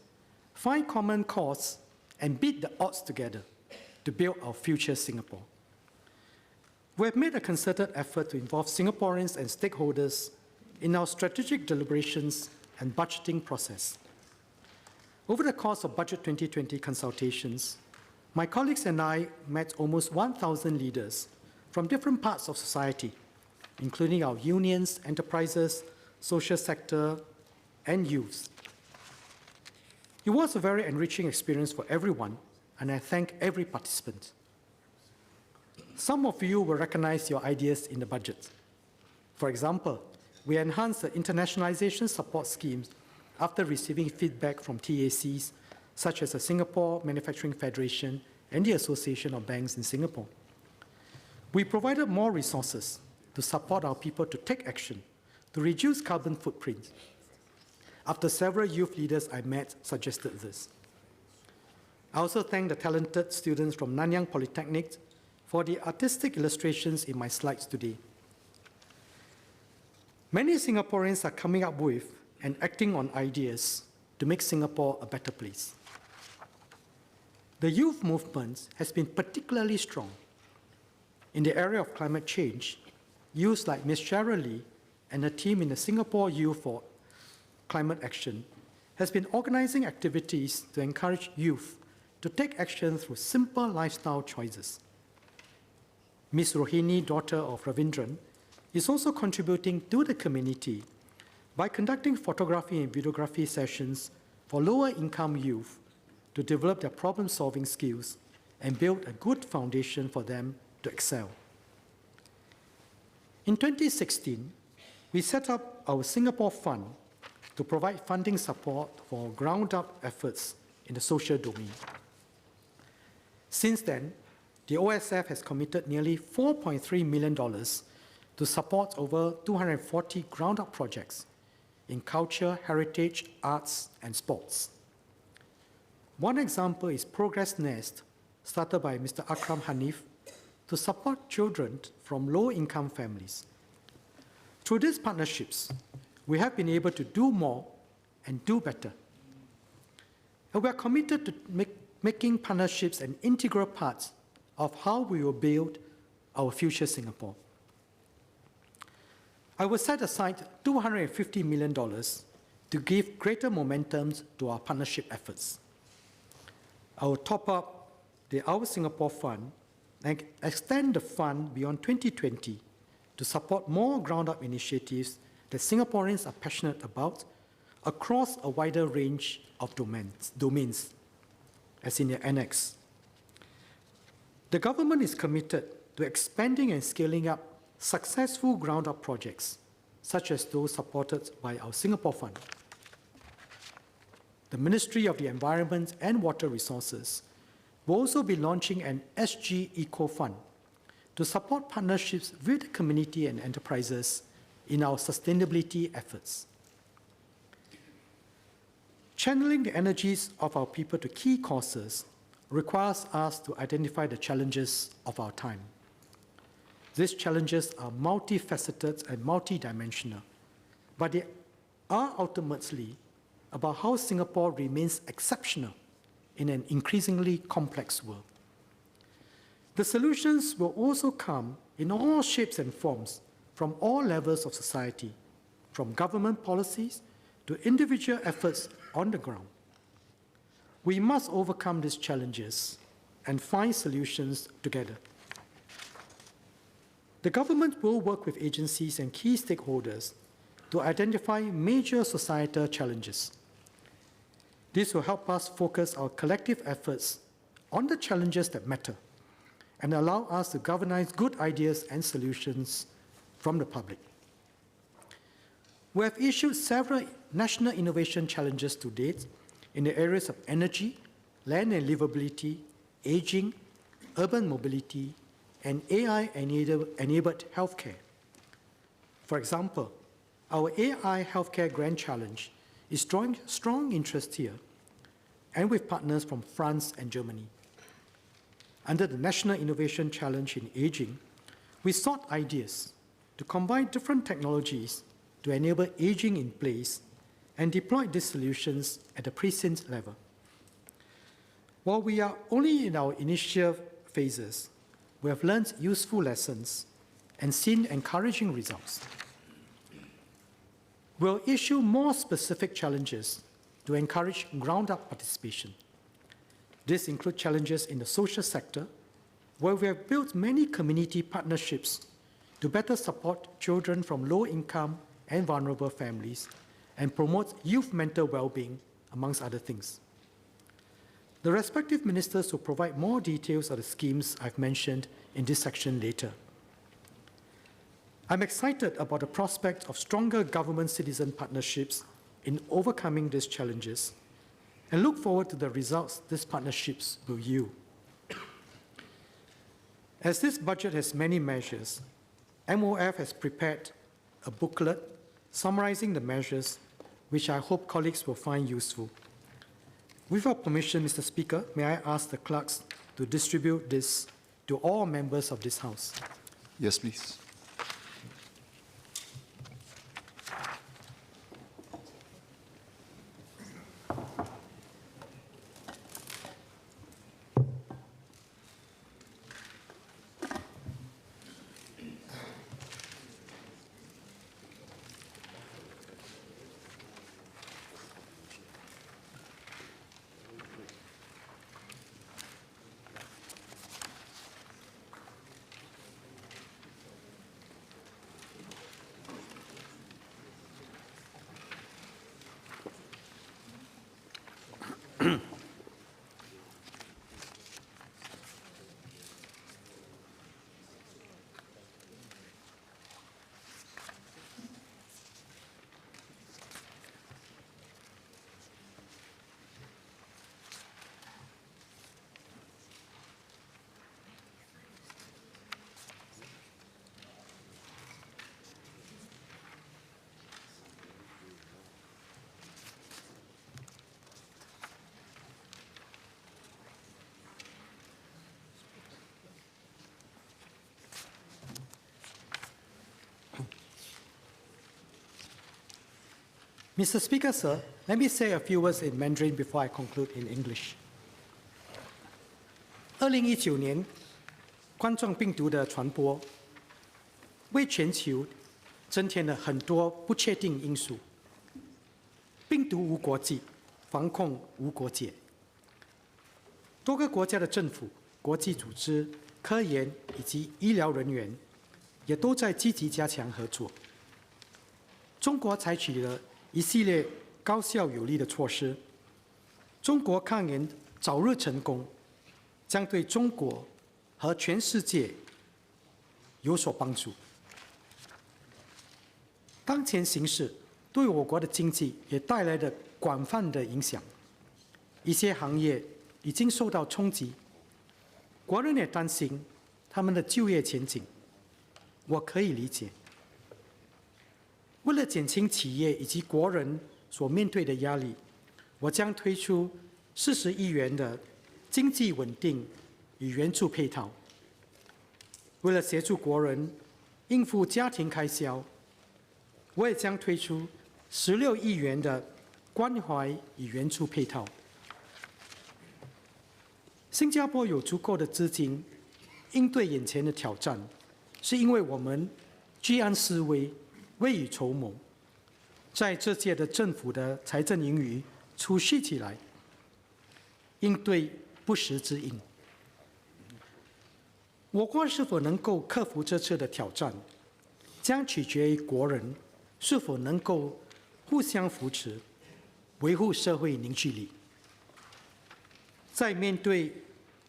find common cause, and beat the odds together to build our future Singapore. We have made a concerted effort to involve Singaporeans and stakeholders in our strategic deliberations and budgeting process. Over the course of Budget 2020 consultations, my colleagues and I met almost 1,000 leaders from different parts of society, including our unions, enterprises, social sector, and youths. It was a very enriching experience for everyone, and I thank every participant. Some of you will recognize your ideas in the budget. For example, we enhanced the internationalization support schemes after receiving feedback from TACs, such as the Singapore Manufacturing Federation and the Association of Banks in Singapore. We provided more resources to support our people to take action, to reduce carbon footprint. After several youth leaders I met suggested this. I also thank the talented students from Nanyang Polytechnic for the artistic illustrations in my slides today. Many Singaporeans are coming up with and acting on ideas to make Singapore a better place. The youth movement has been particularly strong. In the area of climate change, youths like Ms. Cheryl Lee and her team in the Singapore Youth for Climate Action has been organizing activities to encourage youth to take action through simple lifestyle choices. Ms. Rohini, daughter of Ravindran, is also contributing to the community by conducting photography and videography sessions for lower-income youth to develop their problem-solving skills and build a good foundation for them to excel. In 2016, we set up our Singapore Fund to provide funding support for ground-up efforts in the social domain. Since then, the OSF has committed nearly $4.3 million to support over 240 ground-up projects in culture, heritage, arts, and sports. One example is Progress Nest, started by Mr. Akram Hanif, to support children from low-income families. Through these partnerships, we have been able to do more and do better. And we are committed to making partnerships an integral part of how we will build our future Singapore. I will set aside $250 million to give greater momentum to our partnership efforts. I will top up our Singapore Fund and extend the fund beyond 2020 to support more ground-up initiatives that Singaporeans are passionate about across a wider range of domains, as in the annex. The government is committed to expanding and scaling up successful ground-up projects, such as those supported by our Singapore Fund. The Ministry of the Environment and Water Resources will also be launching an SG Eco Fund to support partnerships with the community and enterprises in our sustainability efforts. Channeling the energies of our people to key causes requires us to identify the challenges of our time. These challenges are multifaceted and multidimensional, but they are ultimately about how Singapore remains exceptional in an increasingly complex world. The solutions will also come in all shapes and forms from all levels of society, from government policies to individual efforts on the ground. We must overcome these challenges and find solutions together. The government will work with agencies and key stakeholders to identify major societal challenges. This will help us focus our collective efforts on the challenges that matter and allow us to galvanize good ideas and solutions from the public. We have issued several national innovation challenges to date in the areas of energy, land and livability, aging, urban mobility, and AI-enabled healthcare. For example, our AI Healthcare Grand Challenge is drawing strong interest here, and with partners from France and Germany. Under the National Innovation Challenge in Aging, we sought ideas to combine different technologies to enable aging in place and deployed these solutions at the precinct level. While we are only in our initial phases, we have learned useful lessons and seen encouraging results. We'll issue more specific challenges to encourage ground-up participation. This includes challenges in the social sector, where we have built many community partnerships to better support children from low-income and vulnerable families and promote youth mental well-being, amongst other things. The respective ministers will provide more details of the schemes I've mentioned in this section later. I'm excited about the prospect of stronger government-citizen partnerships in overcoming these challenges and look forward to the results these partnerships will yield. As this budget has many measures, MOF has prepared a booklet summarizing the measures, which I hope colleagues will find useful. With your permission, Mr. Speaker, may I ask the clerks to distribute this to all members of this House?
Yes, please.
Mr. Speaker, sir, let me say a few words in Mandarin before I conclude in English. 2019年，冠状病毒的传播为全球增添了很多不确定因素。病毒无国际，防控无国界。多个国家的政府、国际组织、科研以及医疗人员也都在积极加强合作。中国采取了一系列高效有力的措施。中国抗疫早日成功，将对中国和全世界有所帮助。当前形势对我国的经济也带来了广泛的影响，一些行业已经受到冲击，国人也担心他们的就业前景，我可以理解。为了减轻企业以及国人所面对的压力，我将推出40亿元的经济稳定与援助配套。为了协助国人应付家庭开销，我也将推出16亿元的关怀与援助配套。新加坡有足够的资金应对眼前的挑战，是因为我们居安思危，未雨绸缪，在这届的政府的财政盈余储蓄起来，应对不时之应。我国是否能够克服这次的挑战，将取决于国人是否能够互相扶持，维护社会凝聚力。在面对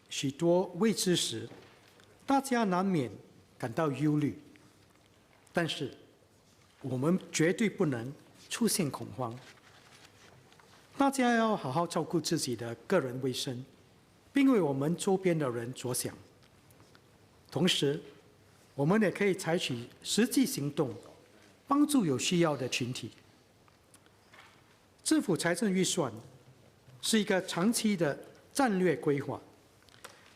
许多未知时，大家难免感到忧虑，但是我们绝对不能出现恐慌。大家要好好照顾自己的个人卫生，并为我们周边的人着想。同时，我们也可以采取实际行动，帮助有需要的群体。政府财政预算是一个长期的战略规划，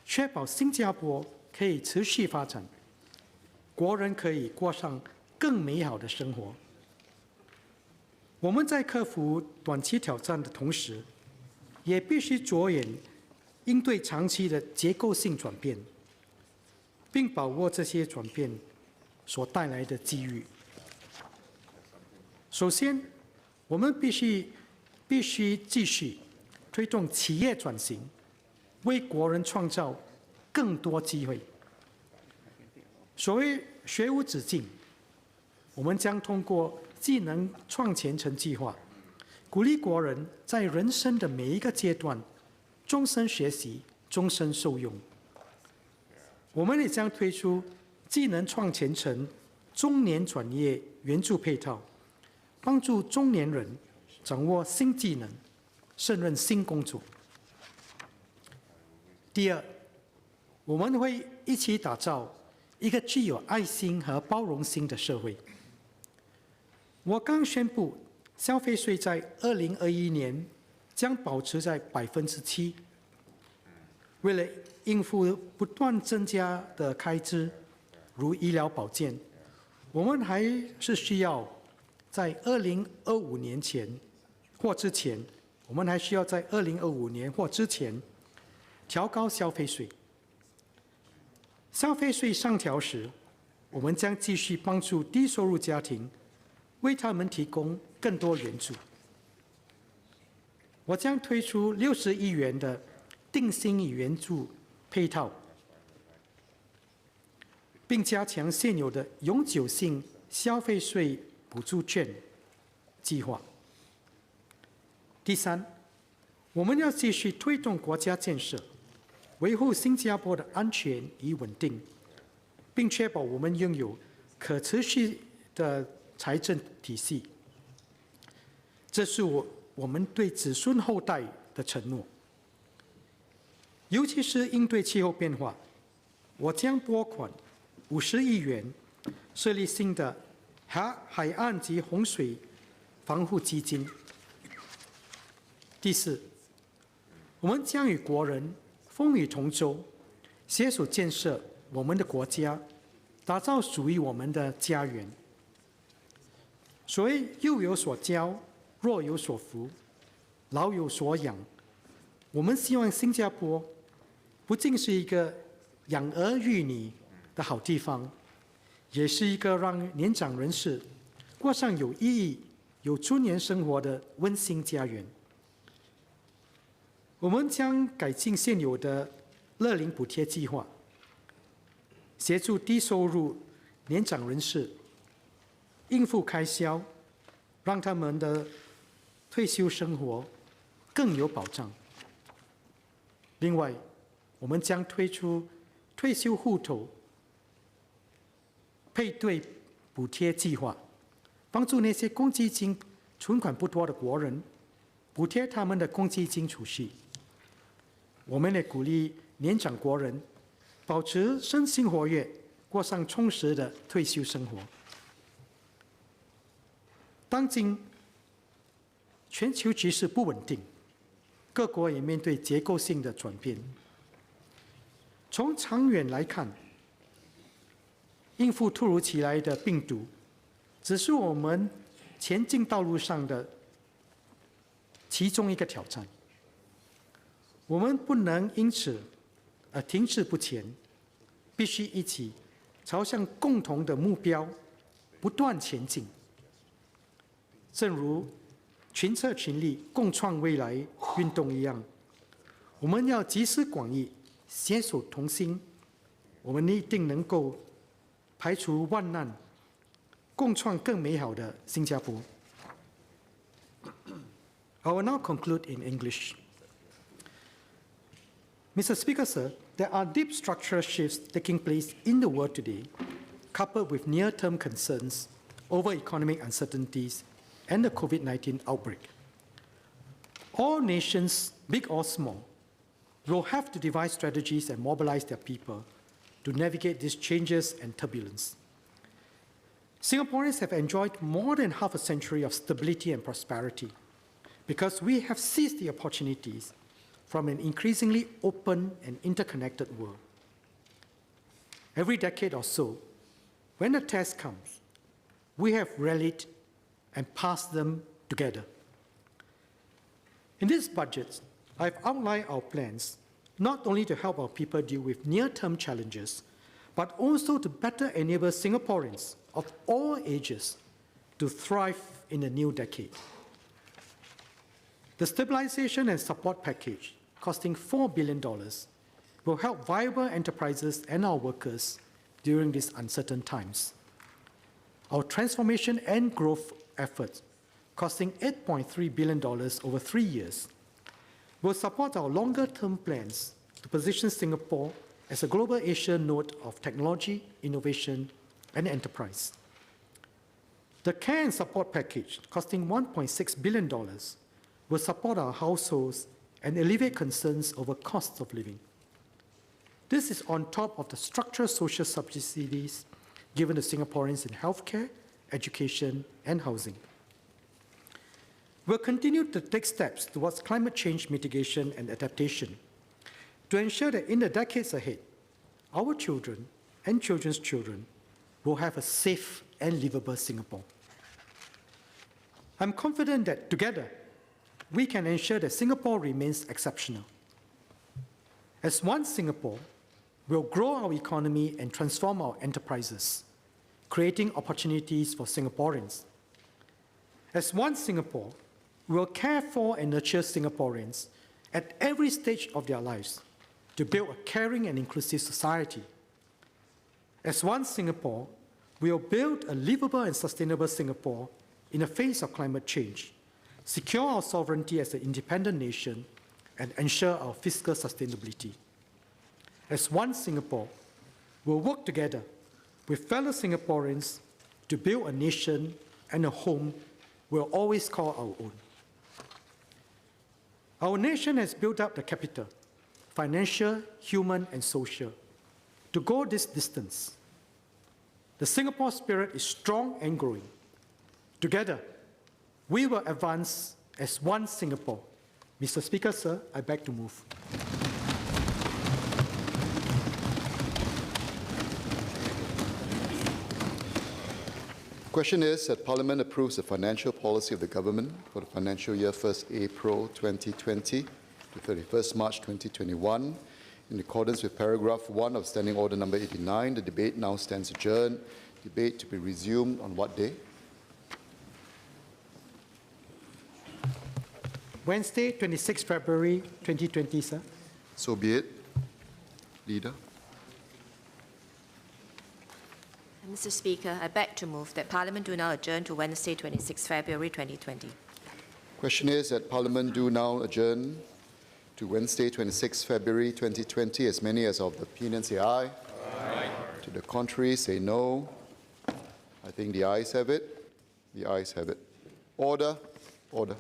确保新加坡可以持续发展，国人可以过上更美好的生活。我们在克服短期挑战的同时，也必须着眼应对长期的结构性转变，并把握这些转变所带来的机遇。首先，我们必须继续推动企业转型，为国人创造更多机会。所谓学无止境，我们将通过技能创前程计划，鼓励国人在人生的每一个阶段终身学习、终身受用。我们也将推出技能创前程中年转业援助配套，帮助中年人掌握新技能，胜任新工作。第二，我们会一起打造一个具有爱心和包容心的社会。我刚宣布，消费税在2021年将保持在7%。为了应付不断增加的开支，如医疗保健，我们还是需要在2025年前或之前，我们还需要在2025年或之前调高消费税。消费税上调时，我们将继续帮助低收入家庭，为他们提供更多援助。我将推出60亿元的定薪与援助配套，并加强现有的永久性消费税补助券计划。第三，我们要继续推动国家建设，维护新加坡的安全与稳定，并确保我们拥有可持续的财政体系。这是我们对子孙后代的承诺。尤其是应对气候变化，我将拨款50亿元，设立新的海岸及洪水防护基金。第四，我们将与国人风雨同舟，携手建设我们的国家，打造属于我们的家园。所谓幼有所教，若有所扶，老有所养。我们希望新加坡不仅是一个养儿育女的好地方，也是一个让年长人士过上有意义、有尊严生活的温馨家园。我们将改进现有的乐龄补贴计划，协助低收入年长人士应付开销，让他们的退休生活更有保障。另外，我们将推出退休户头配对补贴计划，帮助那些公积金存款不多的国人，补贴他们的公积金储蓄。我们也鼓励年长国人保持身心活跃，过上充实的退休生活。当今全球局势不稳定，各国也面对结构性的转变。从长远来看，应付突如其来的病毒，只是我们前进道路上的其中一个挑战。我们不能因此而停滞不前，必须一起朝向共同的目标不断前进。正如群策群力、共创未来运动一样，我们要集思广益，携手同心，我们一定能够排除万难，共创更美好的新加坡。I will now conclude in English. Mr. Speaker, sir, there are deep structural shifts taking place in the world today, coupled with near-term concerns over economic uncertainties and the COVID-19 outbreak. All nations, big or small, will have to devise strategies and mobilize their people to navigate these changes and turbulence. Singaporeans have enjoyed more than half a century of stability and prosperity because we have seized the opportunities from an increasingly open and interconnected world. Every decade or so, when the test comes, we have rallied and passed them together. In this budget, I've outlined our plans not only to help our people deal with near-term challenges, but also to better enable Singaporeans of all ages to thrive in the new decade. The Stabilization and Support Package, costing $4 billion, will help viable enterprises and our workers during these uncertain times. Our transformation and growth efforts, costing $8.3 billion over 3 years, will support our longer-term plans to position Singapore as a global Asia node of technology, innovation, and enterprise. The Care and Support Package, costing $1.6 billion, will support our households and alleviate concerns over costs of living. This is on top of the structural social subsidies given to Singaporeans in healthcare, education, and housing. We'll continue to take steps towards climate change mitigation and adaptation to ensure that in the decades ahead, our children and children's children will have a safe and livable Singapore. I'm confident that together, we can ensure that Singapore remains exceptional. As one Singapore, we'll grow our economy and transform our enterprises, creating opportunities for Singaporeans. As one Singapore, we'll care for and nurture Singaporeans at every stage of their lives to build a caring and inclusive society. As one Singapore, we'll build a livable and sustainable Singapore in the face of climate change, secure our sovereignty as an independent nation, and ensure our fiscal sustainability. As one Singapore, we'll work together with fellow Singaporeans to build a nation and a home we'll always call our own. Our nation has built up the capital, financial, human, and social, to go this distance. The Singapore spirit is strong and growing. Together, we will advance as one Singapore. Mr. Speaker, sir, I beg to move.
Question is that Parliament approves the financial policy of the government for the financial year 1st April 2020 to 31st March 2021. In accordance with paragraph 1 of Standing Order number 89, the debate now stands adjourned. Debate to be resumed on what day?
Wednesday, 26 February 2020, sir.
So be it. Leader.
Mr. Speaker, I beg to move that Parliament do now adjourn to Wednesday, 26 February 2020.
Question is that Parliament do now adjourn to Wednesday, 26 February 2020. As many as of the opinion say aye. Aye. To the contrary, say no. I think the ayes have it. The ayes have it. Order. Order.